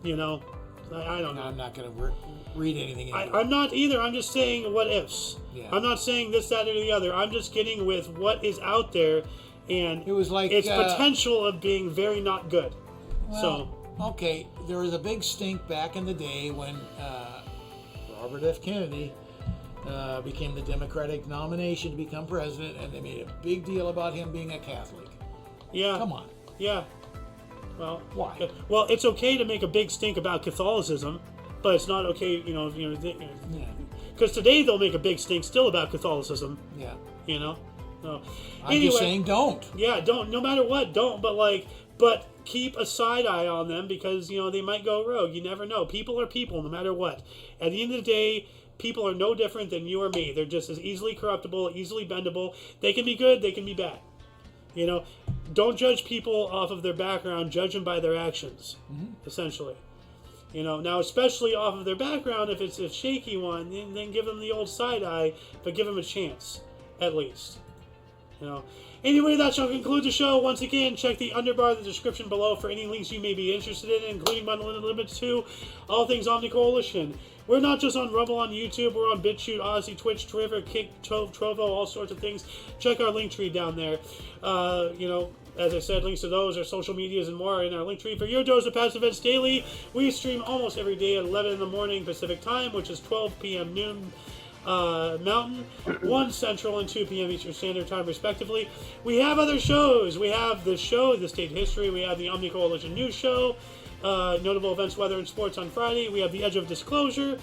I don't know. I'm not going to read anything into it. I'm not either. I'm just saying what ifs. Yeah. I'm not saying this, that, or the other. I'm just getting with what is out there, and it was like its potential of being very not good. Okay, there was a big stink back in the day when Robert F. Kennedy became the Democratic nomination to become president, and they made a big deal about him being a Catholic. Yeah. Come on. Yeah. Well, why? Well, it's okay to make a big stink about Catholicism, but it's not okay, because today they'll make a big stink still about Catholicism. Yeah. So, I'm just saying, don't. Yeah, don't. No matter what, don't. But keep a side eye on them because they might go rogue. You never know. People are people, no matter what. At the end of the day, people are no different than you or me. They're just as easily corruptible, easily bendable. They can be good. They can be bad. Don't judge people off of their background. Judge them by their actions. Essentially. Now especially off of their background, if it's a shaky one, then give them the old side eye, but give them a chance, at least. Anyway, that shall conclude the show. Once again, check the underbar of the description below for any links you may be interested in, including Bundle Limit 2, all things Omni Coalition. We're not just on Rumble on YouTube, we're on BitChute, Odyssey, Twitch, Twitter, Kick, Trovo, all sorts of things. Check our link tree down there. As I said, links to those, our social medias, and more are in our link tree. For your dose of past events daily, we stream almost every day at 11 in the morning Pacific time, which is 12 p.m. noon Mountain, 1 Central, and 2 p.m. Eastern Standard Time, respectively. We have other shows. We have the show, The State History. We have the Omni Coalition News Show, Notable Events, Weather, and Sports on Friday. We have The Edge of Disclosure.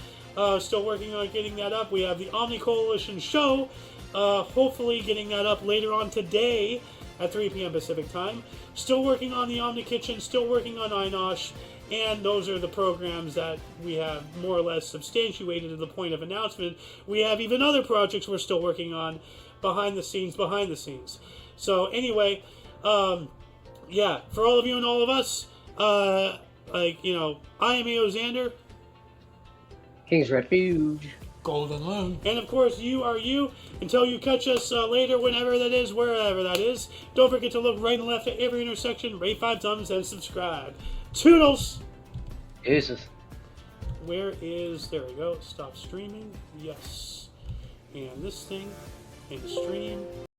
Still working on getting that up. We have the Omni Coalition Show. Hopefully getting that up later on today at 3 p.m. Pacific Time. Still working on the Omni Kitchen. Still working on INOSH. And those are the programs that we have more or less substantiated to the point of announcement. We have even other projects we're still working on behind the scenes. So anyway, yeah, for all of you and all of us, I am A.O. Xander. King's Refuge. Golden Loon. And of course, you are you. Until you catch us later, whenever that is, wherever that is. Don't forget to look right and left at every intersection, rate 5 thumbs, and subscribe. Toodles! Jesus. Where is... There we go. Stop streaming. Yes. And this thing. And stream.